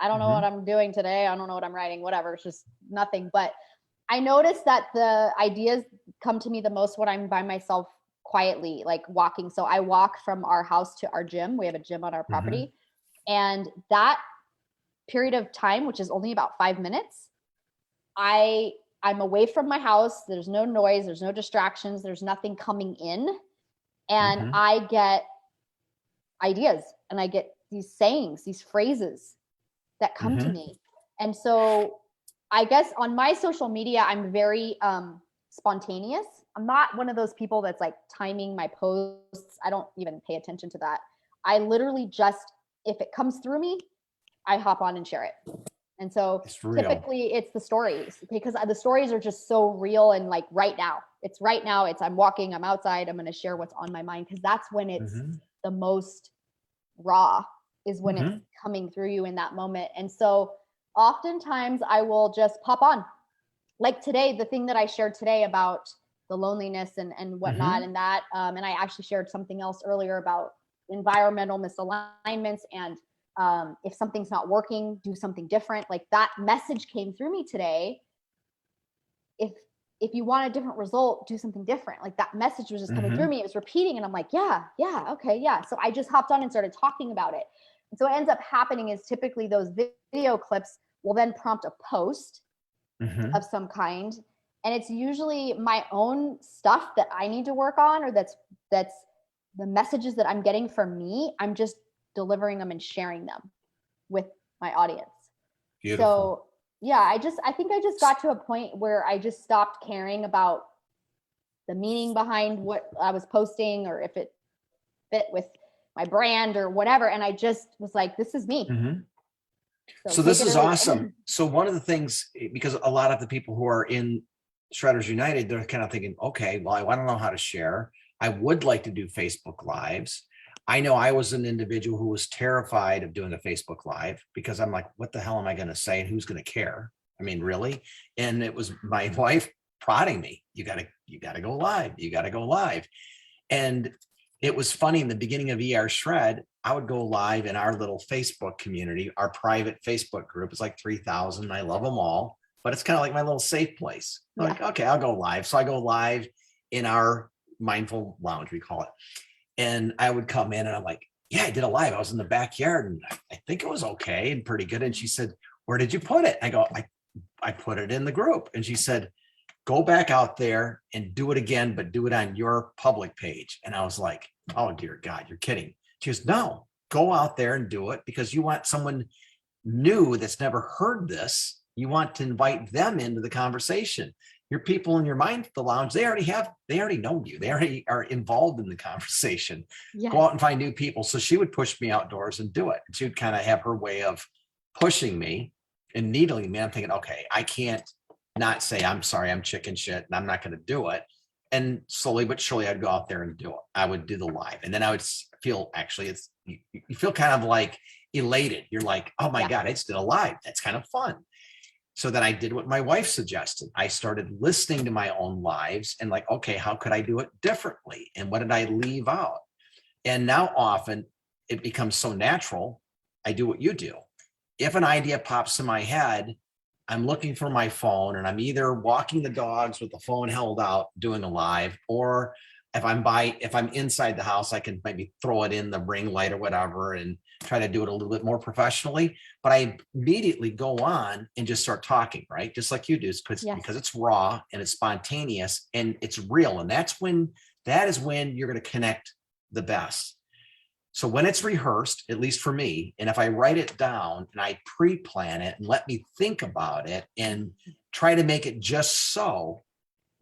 I don't know what I'm doing today. I don't know what I'm writing, whatever. It's just nothing. But I noticed that the ideas come to me the most when I'm by myself quietly, like walking. So I walk from our house to our gym. We have a gym on our property. And that period of time, which is only about 5 minutes, I'm away from my house. There's no noise. There's no distractions. There's nothing coming in. And I get ideas and I get these sayings, these phrases that come to me. And so I guess on my social media, I'm very spontaneous. I'm not one of those people that's like timing my posts. I don't even pay attention to that. I literally just, if it comes through me, I hop on and share it. And so typically it's the stories, because the stories are just so real and like right now. It's right now. I'm walking, I'm outside, I'm going to share what's on my mind, because that's when it's the most raw, is when it's coming through you in that moment. And so oftentimes I will just pop on. Like today, the thing that I shared today about the loneliness and whatnot, and that, and I actually shared something else earlier about environmental misalignments, and if something's not working, do something different. Like that message came through me today. If you want a different result, do something different. Like that message was just coming through me. It was repeating, and I'm like, yeah, okay, yeah. So I just hopped on and started talking about it. And so what ends up happening is typically those video clips will then prompt a post of some kind. And it's usually my own stuff that I need to work on, or that's the messages that I'm getting from me. I'm just delivering them and sharing them with my audience. Beautiful. So yeah, I think I just got to a point where I just stopped caring about the meaning behind what I was posting, or if it fit with my brand or whatever. And I just was like, this is me. So this is awesome. So one of the things, because a lot of the people who are in Shredders United, they're kind of thinking, okay, well, I want to know how to share. I would like to do Facebook Lives. I know I was an individual who was terrified of doing a Facebook Live, because I'm like, what the hell am I going to say, and who's going to care? I mean, really? And it was my wife prodding me. You got to go live. You got to go live. And it was funny, in the beginning of ER Shred, I would go live in our little Facebook community, our private Facebook group. It's like 3,000. I love them all, but it's kind of like my little safe place. I'm like, okay, I'll go live. So I go live in our mindful lounge, we call it. And I would come in and I'm like, yeah, I did a live. I was in the backyard and I think it was okay and pretty good. And she said, where did you put it? I go, I put it in the group. And she said, go back out there and do it again, but do it on your public page. And I was like, oh, dear God, you're kidding. She goes, no, go out there and do it, because you want someone new that's never heard this. You want to invite them into the conversation. Your people in your mind, the lounge, they already know you. They already are involved in the conversation. Yes. Go out and find new people. So she would push me outdoors and do it. She would kind of have her way of pushing me and needling me. I'm thinking, okay, I can't not say, I'm sorry, I'm chicken shit and I'm not going to do it. And slowly but surely I'd go out there and do it. I would do the live. And then I would feel, actually, you feel kind of like elated. You're like, oh my God, I just did a live. That's kind of fun. So then I did what my wife suggested. I started listening to my own lives and like, okay, how could I do it differently? And what did I leave out? And now often it becomes so natural. I do what you do. If an idea pops in my head, I'm looking for my phone and I'm either walking the dogs with the phone held out doing a live, or if I'm inside the house, I can maybe throw it in the ring light or whatever and try to do it a little bit more professionally. But I immediately go on and just start talking, right? Just like you do, because it's raw and it's spontaneous and it's real. And that is when you're going to connect the best. So when it's rehearsed, at least for me, and if I write it down and I pre-plan it and let me think about it and try to make it just so,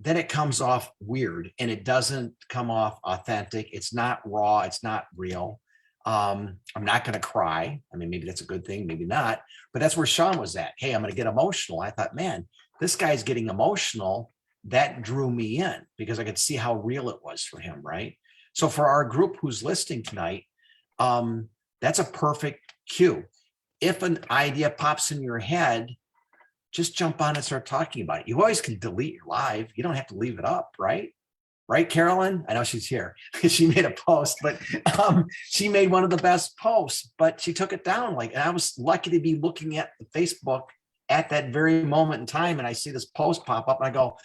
then it comes off weird and it doesn't come off authentic. It's not raw. It's not real. I'm not going to cry. I mean, maybe that's a good thing, maybe not, but that's where Sean was at. Hey, I'm going to get emotional. I thought, man, this guy's getting emotional. That drew me in because I could see how real it was for him. Right. So for our group who's listening tonight, that's a perfect cue. If an idea pops in your head, just jump on and start talking about it. You always can delete your live. You don't have to leave it up, right? Right, Carolyn? I know she's here. She made a post, but she made one of the best posts, but she took it down. And I was lucky to be looking at the Facebook at that very moment in time. And I see this post pop up and I go,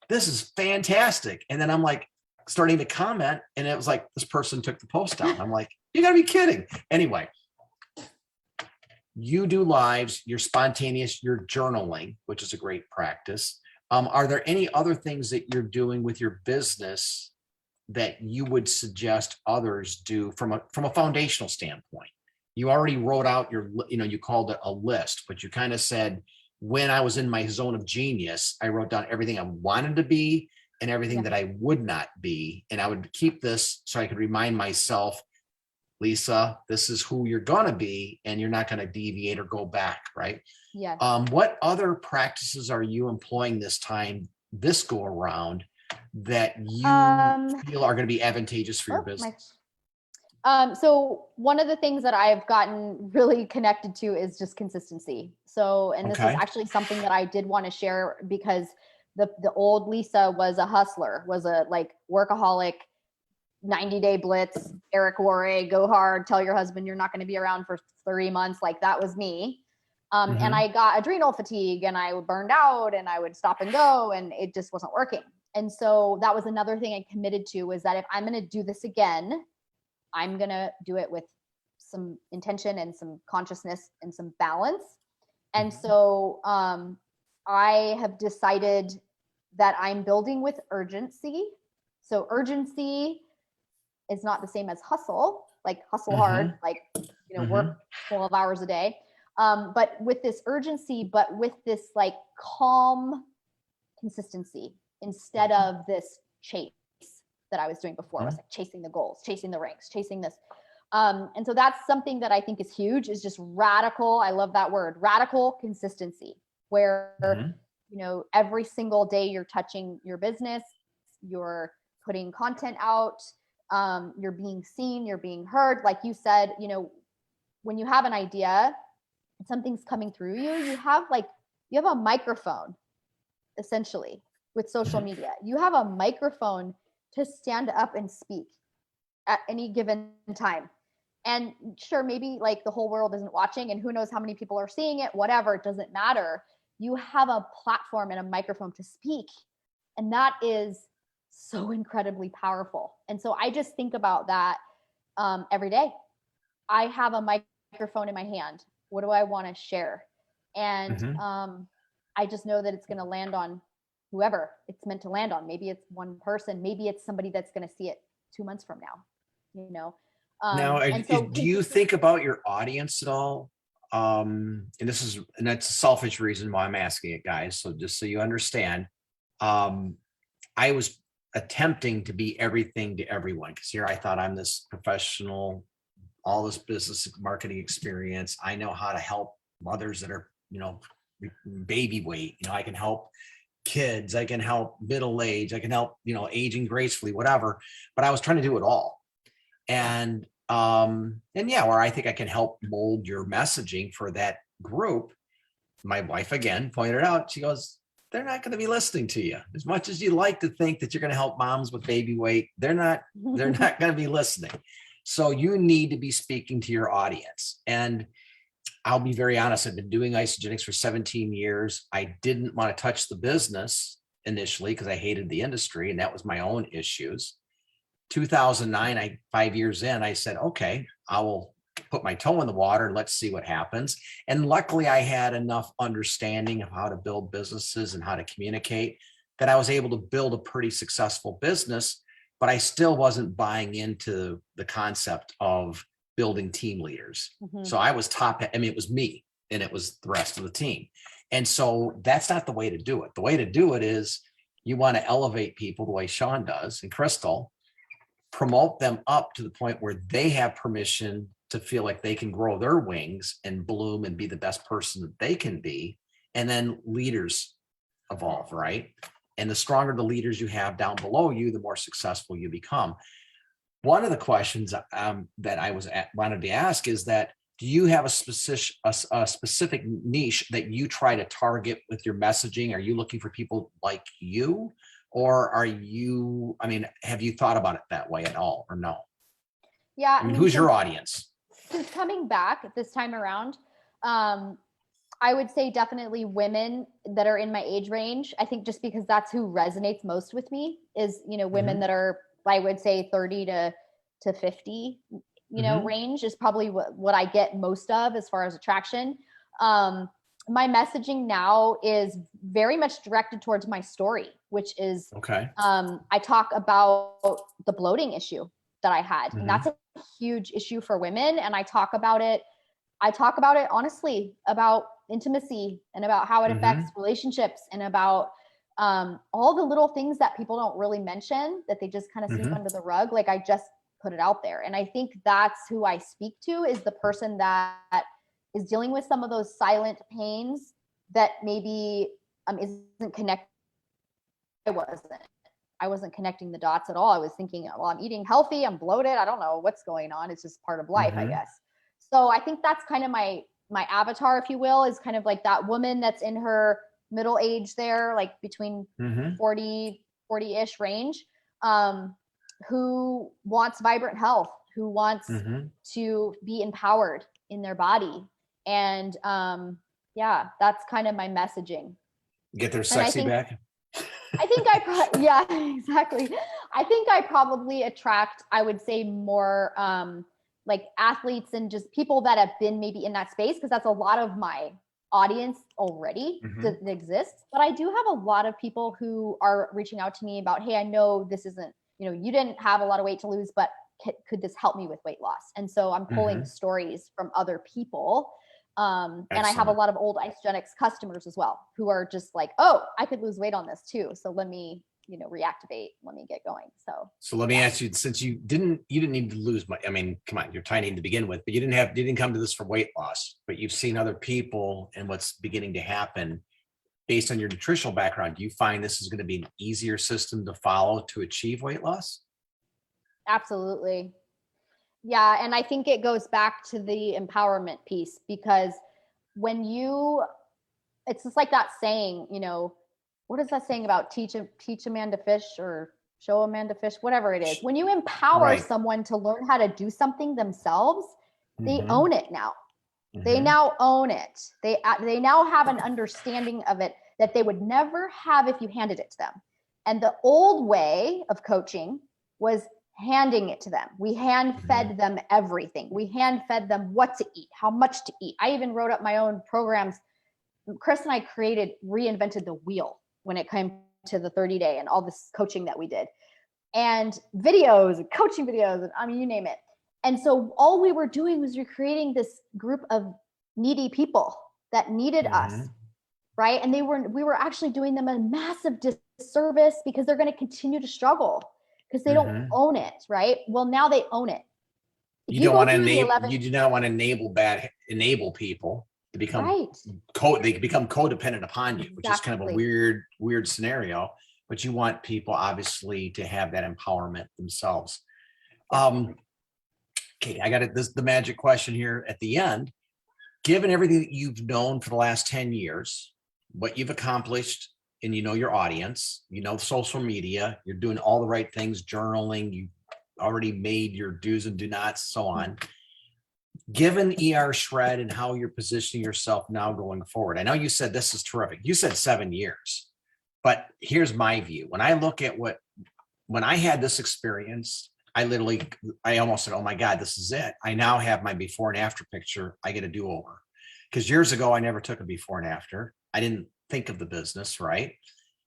this is fantastic. And then I'm like starting to comment and it was like, this person took the post down. I'm like, you gotta be kidding. Anyway, you do lives, you're spontaneous, you're journaling, which is a great practice. Are there any other things that you're doing with your business that you would suggest others do from a foundational standpoint? You already wrote out you called it a list, but you kind of said, when I was in my zone of genius, I wrote down everything I wanted to be and everything that I would not be. And I would keep this so I could remind myself, Lisa, this is who you're going to be, and you're not going to deviate or go back, right? Yeah. What other practices are you employing this go around that you feel are going to be advantageous for your business? So one of the things that I've gotten really connected to is just consistency. So, and this is actually something that I did want to share because the old Lisa was a hustler, was a workaholic, 90-day blitz, Eric Worre, go hard, tell your husband you're not going to be around for 3 months. Like that was me. And I got adrenal fatigue and I burned out and I would stop and go and it just wasn't working. And so that was another thing I committed to, was that if I'm going to do this again, I'm going to do it with some intention and some consciousness and some balance. And so I have decided that I'm building with urgency. So urgency is not the same as hustle, like hustle hard, like, work 12 hours a day. But with this urgency, but with this like calm consistency instead of this chase that I was doing before. It was like chasing the goals, chasing the ranks, chasing this. And so that's something that I think is huge, is just radical. I love that word, radical consistency, where, every single day you're touching your business, you're putting content out, you're being seen, you're being heard. Like you said, when you have an idea and something's coming through you, you have a microphone, essentially, with social media. You have a microphone to stand up and speak at any given time. And sure, maybe like the whole world isn't watching and who knows how many people are seeing it, whatever, it doesn't matter. You have a platform and a microphone to speak. And that is so incredibly powerful. And so I just think about that every day. I have a microphone in my hand. What do I want to share? And I just know that it's going to land on whoever it's meant to land on. Maybe it's one person. Maybe it's somebody that's going to see it 2 months from now. Do you think about your audience at all? And that's a selfish reason why I'm asking it, guys. So just so you understand, I was attempting to be everything to everyone, because here I thought I'm this professional, all this business marketing experience. I know how to help mothers that are, baby weight. I can help kids, I can help middle age, I can help, aging gracefully, whatever. But I was trying to do it all. And yeah, where I think I can help mold your messaging for that group. My wife again pointed out, she goes, they're not going to be listening to you as much as you like to think that you're going to help moms with baby weight. They're not going to be listening. So you need to be speaking to your audience. And I'll be very honest, I've been doing Isagenix for 17 years. I didn't want to touch the business initially because I hated the industry, and that was my own issues. 2009, 5 years in, I said, okay, I will put my toe in the water and let's see what happens. And luckily I had enough understanding of how to build businesses and how to communicate that I was able to build a pretty successful business, but I still wasn't buying into the concept of building team leaders. So I was it was me and it was the rest of the team. And so that's not the way to do it. The way to do it is you want to elevate people the way Sean does and Crystal, promote them up to the point where they have permission to feel like they can grow their wings and bloom and be the best person that they can be. And then leaders evolve, right? And the stronger the leaders you have down below you, the more successful you become. One of the questions that I wanted to ask is that, do you have a specific niche that you try to target with your messaging? Are you looking for people like you? Or have you thought about it that way at all or no? Yeah. Who's your audience? Since coming back this time around, I would say definitely women that are in my age range. I think just because that's who resonates most with me is, women that are, I would say 30 to 50, range is probably what I get most of as far as attraction. My messaging now is very much directed towards my story, which is, okay. I talk about the bloating issue that I had, and that's a huge issue for women. And I talk about it honestly, about intimacy and about how it affects relationships and about all the little things that people don't really mention, that they just kind of sweep under the rug. Like, I just put it out there. And I think that's who I speak to, is the person that is dealing with some of those silent pains that maybe isn't connected. I wasn't connecting the dots at all. I was thinking, well, I'm eating healthy, I'm bloated, I don't know what's going on. It's just part of life, I guess. So I think that's kind of my avatar, if you will, is kind of like that woman that's in her middle age there, like between 40-ish range, who wants vibrant health, who wants to be empowered in their body. And yeah, that's kind of my messaging. Get their sexy back. I think yeah, exactly. I think I probably attract, I would say, more like athletes and just people that have been maybe in that space, because that's a lot of my audience already that exists. But I do have a lot of people who are reaching out to me about, hey, I know this isn't, you didn't have a lot of weight to lose, but could this help me with weight loss? And so I'm pulling stories from other people. And I have a lot of old Isagenix customers as well, who are just like, oh, I could lose weight on this too. So let me, reactivate, let me get going. So let me ask you, since you didn't need to lose much. I mean, come on, you're tiny to begin with, but you didn't come to this for weight loss, but you've seen other people and what's beginning to happen based on your nutritional background. Do you find this is going to be an easier system to follow to achieve weight loss? Absolutely. Yeah. And I think it goes back to the empowerment piece, because it's just like that saying, what is that saying about teach a man to fish or show a man to fish, whatever it is. When you empower someone to learn how to do something themselves, they own it now. They now own it. They now have an understanding of it that they would never have if you handed it to them. And the old way of coaching was handing it to them. We hand fed them everything. We hand fed them what to eat, how much to eat. I even wrote up my own programs. Chris and I reinvented the wheel when it came to the 30-day and all this coaching that we did, and videos and coaching videos, and you name it. And so all we were doing was recreating this group of needy people that needed us, right? And we were actually doing them a massive disservice, because they're going to continue to struggle because they don't own it, right? Well, now they own it. You do not want to enable people. to become Right. they become codependent upon you, which is kind of a weird scenario. But you want people obviously to have that empowerment themselves. Okay, I got it. This is the magic question here at the end. Given everything that you've known for the last 10 years, what you've accomplished, and you know your audience, you know social media, you're doing all the right things, journaling, you already made your do's and do nots, so on. Given ER Shred and how you're positioning yourself now going forward, I know you said this is terrific. You said 7 years, but here's my view. When I look at when I had this experience, I almost said, oh my God, this is it. I now have my before and after picture. I get a do-over. Because years ago, I never took a before and after. I didn't think of the business, right?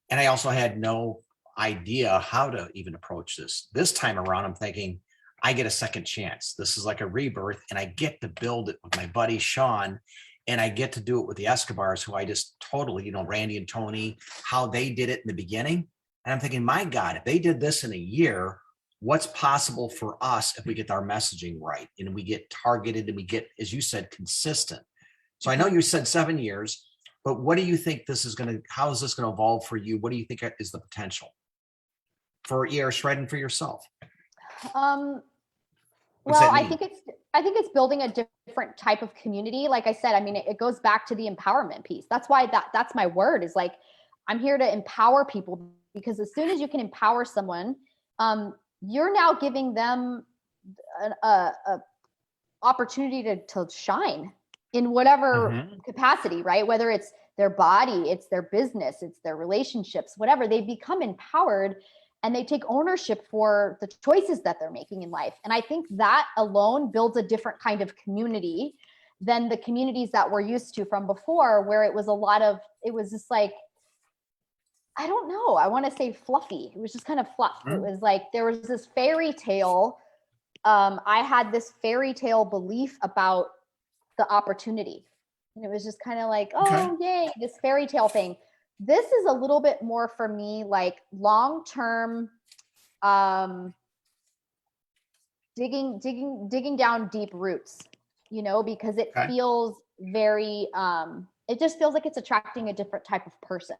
And I also had no idea how to even approach this. This time around, I'm thinking, I get a second chance. This is like a rebirth, and I get to build it with my buddy Sean, and I get to do it with the Escobars, who I just totally, Randy and Tony, how they did it in the beginning. And I'm thinking, my God, if they did this in a year, what's possible for us if we get our messaging right and we get targeted and we get, as you said, consistent. So I know you said 7 years, but what do you think how is this going to evolve for you? What do you think is the potential for ER Shred and for yourself? Well, I think it's building a different type of community. Like I said, I mean, it goes back to the empowerment piece. That's why that's my word, is like, I'm here to empower people, because as soon as you can empower someone, you're now giving them a opportunity to shine in whatever capacity, right? Whether it's their body, it's their business, it's their relationships, whatever. They become empowered and they take ownership for the choices that they're making in life. And I think that alone builds a different kind of community than the communities that we're used to from before, where it was just like, I don't know, I want to say fluffy. It was just kind of fluff. It was like, there was this fairy tale. I had this fairy tale belief about the opportunity. And it was just kind of like, yay, this fairy tale thing. This is a little bit more for me, like long-term, digging down deep roots, because it feels very, it just feels like it's attracting a different type of person.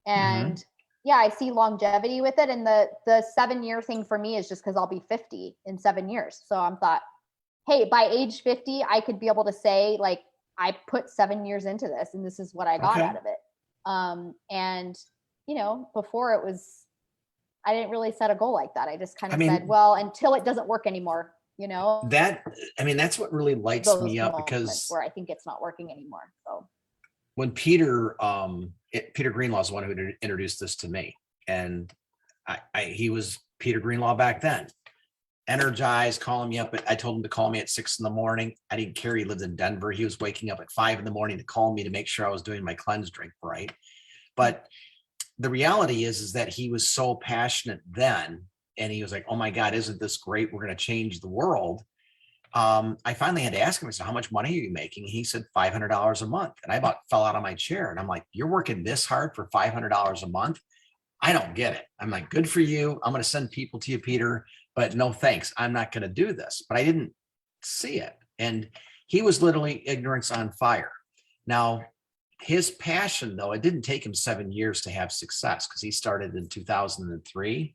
And yeah, I see longevity with it. And the 7-year thing for me is just because I'll be 50 in 7 years. So I'm thought, hey, by age 50, I could be able to say, like, I put 7 years into this and this is what I got out of it. And before I didn't really set a goal like that. I just kind of said, well, until it doesn't work anymore, that's what really lights me up, because where I think it's not working anymore. So when Peter Greenlaw is the one who introduced this to me, and he was Peter Greenlaw back then, energized, calling me up. I told him to call me at 6 a.m. I didn't care. He lived in Denver. He was waking up at 5 a.m. to call me to make sure I was doing my cleanse drink right. But the reality is that he was so passionate then, and he was like, oh my God, isn't this great? We're going to change the world. I finally had to ask him, I said, how much money are you making? He said $500 a month. And I about fell out of my chair. And I'm like, you're working this hard for $500 a month? I don't get it. I'm like, good for you. I'm going to send people to you, Peter, but no thanks. I'm not going to do this. But I didn't see it. And he was literally ignorance on fire. Now, his passion, though, it didn't take him 7 years to have success, because he started in 2003.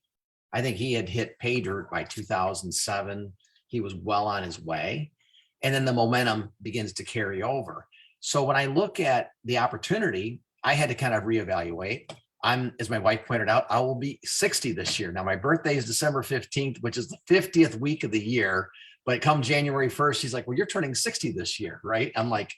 I think he had hit pay dirt by 2007. He was well on his way. And then the momentum begins to carry over. So when I look at the opportunity, I had to kind of reevaluate. As my wife pointed out, I will be 60 this year. Now, my birthday is December 15th, which is the 50th week of the year. But come January 1st, she's like, well, you're turning 60 this year, right? I'm like,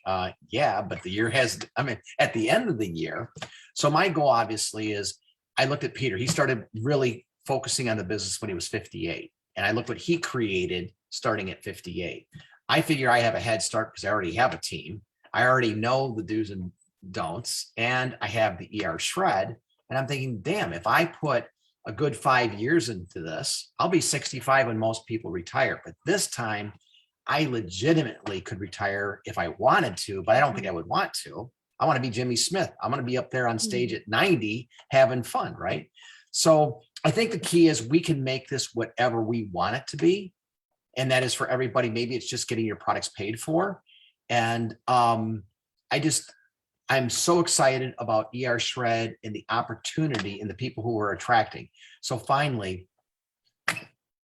yeah, but the year at the end of the year. So my goal obviously is, I looked at Peter. He started really focusing on the business when he was 58. And I looked what he created starting at 58. I figure I have a head start because I already have a team. I already know the do's and don'ts, and I have the ER Shred. And I'm thinking, damn, if I put a good 5 years into this, I'll be 65 when most people retire. But this time, I legitimately could retire if I wanted to, but I don't think I would want to. I want to be Jimmy Smith. I'm going to be up there on stage at 90 having fun, right? So I think the key is we can make this whatever we want it to be. And that is for everybody. Maybe it's just getting your products paid for. And I'm so excited about ER Shred and the opportunity and the people who we're attracting. So finally,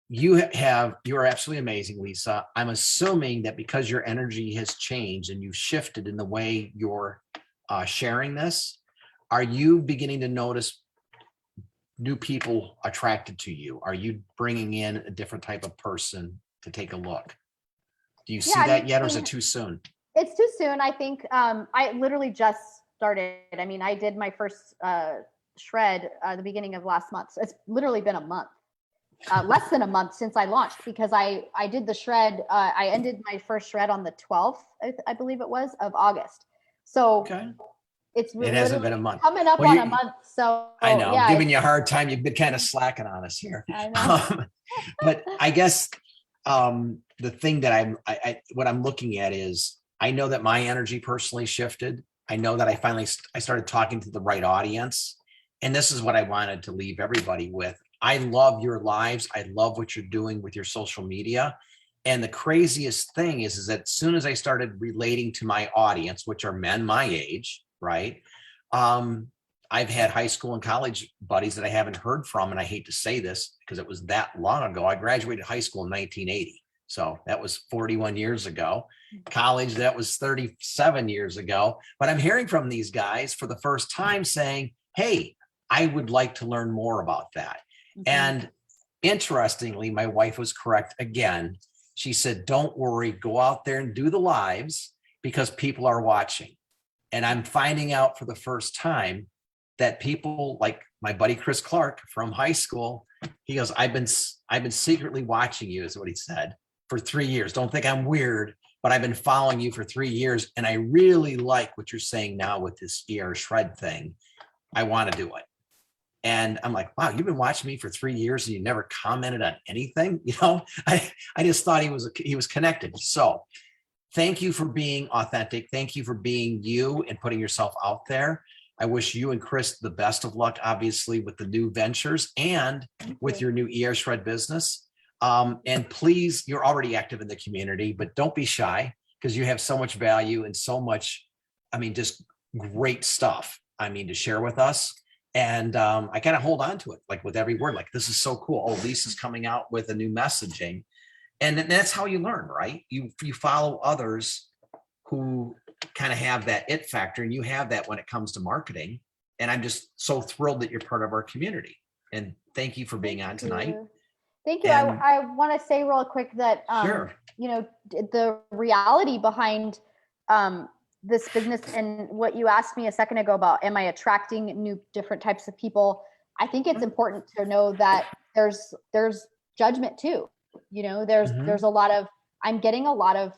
you're absolutely amazing, Lisa. I'm assuming that because your energy has changed and you've shifted in the way you're sharing this, are you beginning to notice new people attracted to you? Are you bringing in a different type of person to take a look? Do you see that yet, or is it too soon? It's too soon. I think I literally just started. I mean, I did my first shred the beginning of last month. So it's literally been a month, less than a month since I launched, because I did the shred. I ended my first shred on the 12th, I believe it was, of August. So okay. It hasn't been a month. Coming up on a month. So I know, I'm giving you a hard time. You've been kind of slacking on us here. I know. But I guess the thing that what I'm looking at is, I know that my energy personally shifted. I know that I started talking to the right audience. And this is what I wanted to leave everybody with. I love your lives. I love what you're doing with your social media. And the craziest thing is that as soon as I started relating to my audience, which are men my age, right? I've had high school and college buddies that I haven't heard from. And I hate to say this because it was that long ago. I graduated high school in 1980. So that was 41 years ago. College, that was 37 years ago. But I'm hearing from these guys for the first time saying, hey, I would like to learn more about that. Mm-hmm. And interestingly, my wife was correct again. She said, don't worry, go out there and do the lives because people are watching. And I'm finding out for the first time that people like my buddy Chris Clark from high school, he goes, I've been secretly watching you, is what he said, for 3 years. Don't think I'm weird, but I've been following you for 3 years. And I really like what you're saying now with this ER Shred thing. I want to do it. And I'm like, wow, you've been watching me for 3 years and you never commented on anything. You know, I just thought he was connected. So thank you for being authentic. Thank you for being you and putting yourself out there. I wish you and Chris the best of luck, obviously, with the new ventures and with your new ER Shred business. And please, you're already active in the community, but don't be shy because you have so much value and so much, just great stuff, to share with us. And I kind of hold on to it, like with every word, like, this is so cool. Oh, Lisa's coming out with a new messaging. And that's how you learn, right? You follow others who kind of have that it factor, and you have that when it comes to marketing. And I'm just so thrilled that you're part of our community. And thank you for being on tonight. Thank you. I want to say real quick that, sure. The reality behind this business and what you asked me a second ago about, am I attracting different types of people? I think it's important to know that there's judgment too. There's a lot of, I'm getting a lot of,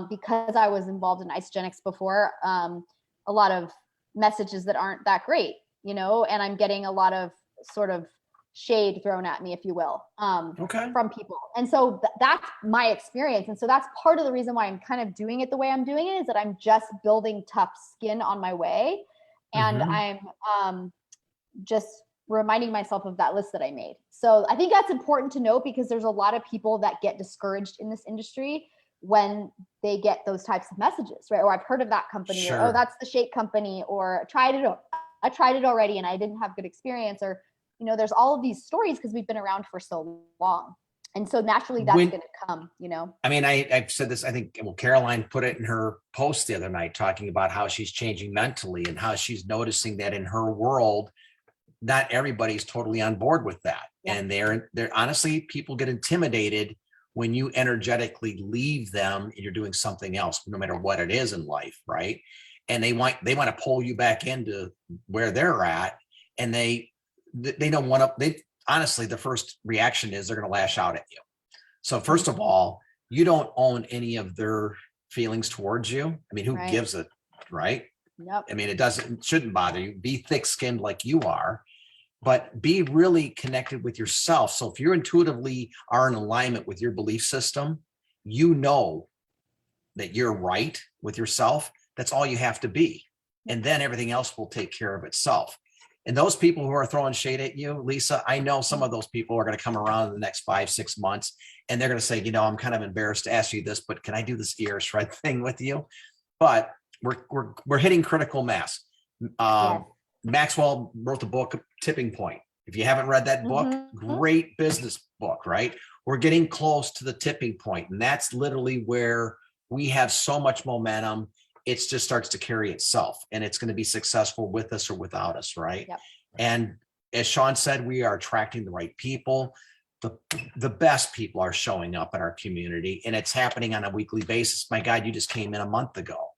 because I was involved in Isagenix before, a lot of messages that aren't that great, and I'm getting a lot of sort of shade thrown at me, if you will, from people. And so that's my experience. And so that's part of the reason why I'm kind of doing it the way I'm doing it, is that I'm just building tough skin on my way. And I'm just reminding myself of that list that I made. So I think that's important to note, because there's a lot of people that get discouraged in this industry when they get those types of messages, right? Or I've heard of that company, sure. Or, oh, that's the shake company, or I tried it already and I didn't have good experience, or, there's all of these stories because we've been around for so long. And so naturally that's going to come, I've said this, I think, Caroline put it in her post the other night, talking about how she's changing mentally and how she's noticing that in her world, not everybody's totally on board with that. Yeah. And they're honestly, people get intimidated when you energetically leave them and you're doing something else, no matter what it is in life. Right. And they want to pull you back into where they're at. And they don't want to, honestly, the first reaction is they're going to lash out at you. So first of all, you don't own any of their feelings towards you. Who right. gives it? Right. Yep. It shouldn't bother you. Be thick-skinned like you are, but be really connected with yourself. So if you intuitively are in alignment with your belief system, you know that you're right with yourself. That's all you have to be. And then everything else will take care of itself. And those people who are throwing shade at you, Lisa, I know some of those people are going to come around in the next 5-6 months, and they're going to say, I'm kind of embarrassed to ask you this, but can I do this ER Shred thing with you? But we're hitting critical mass. Yes. Maxwell wrote the book Tipping Point. If you haven't read that book, great business book, right? We're getting close to the tipping point, and that's literally where we have so much momentum. It just starts to carry itself, and it's going to be successful with us or without us, right? Yep. And as Sean said, we are attracting the right people. The best people are showing up in our community, and it's happening on a weekly basis. My God, you just came in a month ago,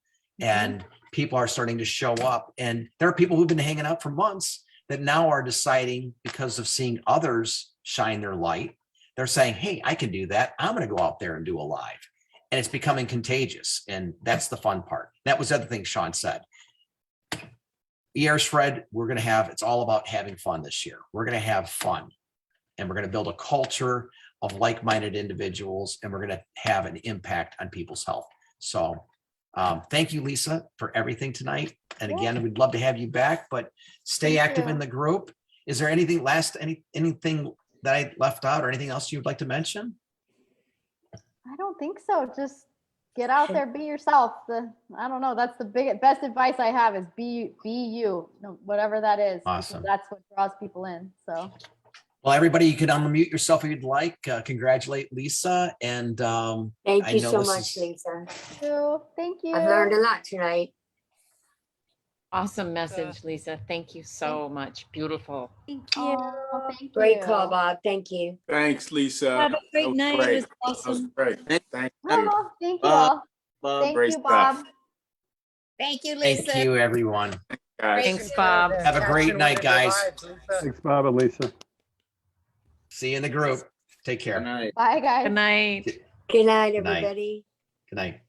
and people are starting to show up. And there are people who've been hanging out for months that now are deciding, because of seeing others shine their light, they're saying, hey, I can do that. I'm going to go out there and do a live. And it's becoming contagious. And that's the fun part. That was the other thing Sean said. ER's Fred, it's all about having fun this year. We're going to have fun. And we're going to build a culture of like-minded individuals, and we're going to have an impact on people's health. So thank you, Lisa, for everything tonight. And again, we'd love to have you back, but stay active in the group. Is there anything anything that I left out or anything else you'd like to mention? I don't think so. Just get out there, be yourself. I don't know. That's the best advice I have is be you, whatever that is. Awesome. That's what draws people in. So. Well, everybody, you can unmute yourself if you'd like. Congratulate Lisa. And thank you so much, Lisa. Thank you. I've learned a lot tonight. Awesome message, Lisa. Thank you so much. Beautiful. Thank you. Oh, thank you. Great call, Bob. Thank you. Thanks, Lisa. Have a great That night. great. It was That was awesome. great. Thank you. Oh, thank you all. Thank Great you, Bob. stuff, Thank you, Lisa. thank you, everyone. guys. Thanks, Bob. Have a great night, guys. Thanks, Bob and Lisa. See you in the group. Take care. Good night. Bye, guys. Good night. Good night, Good night. everybody. Good night.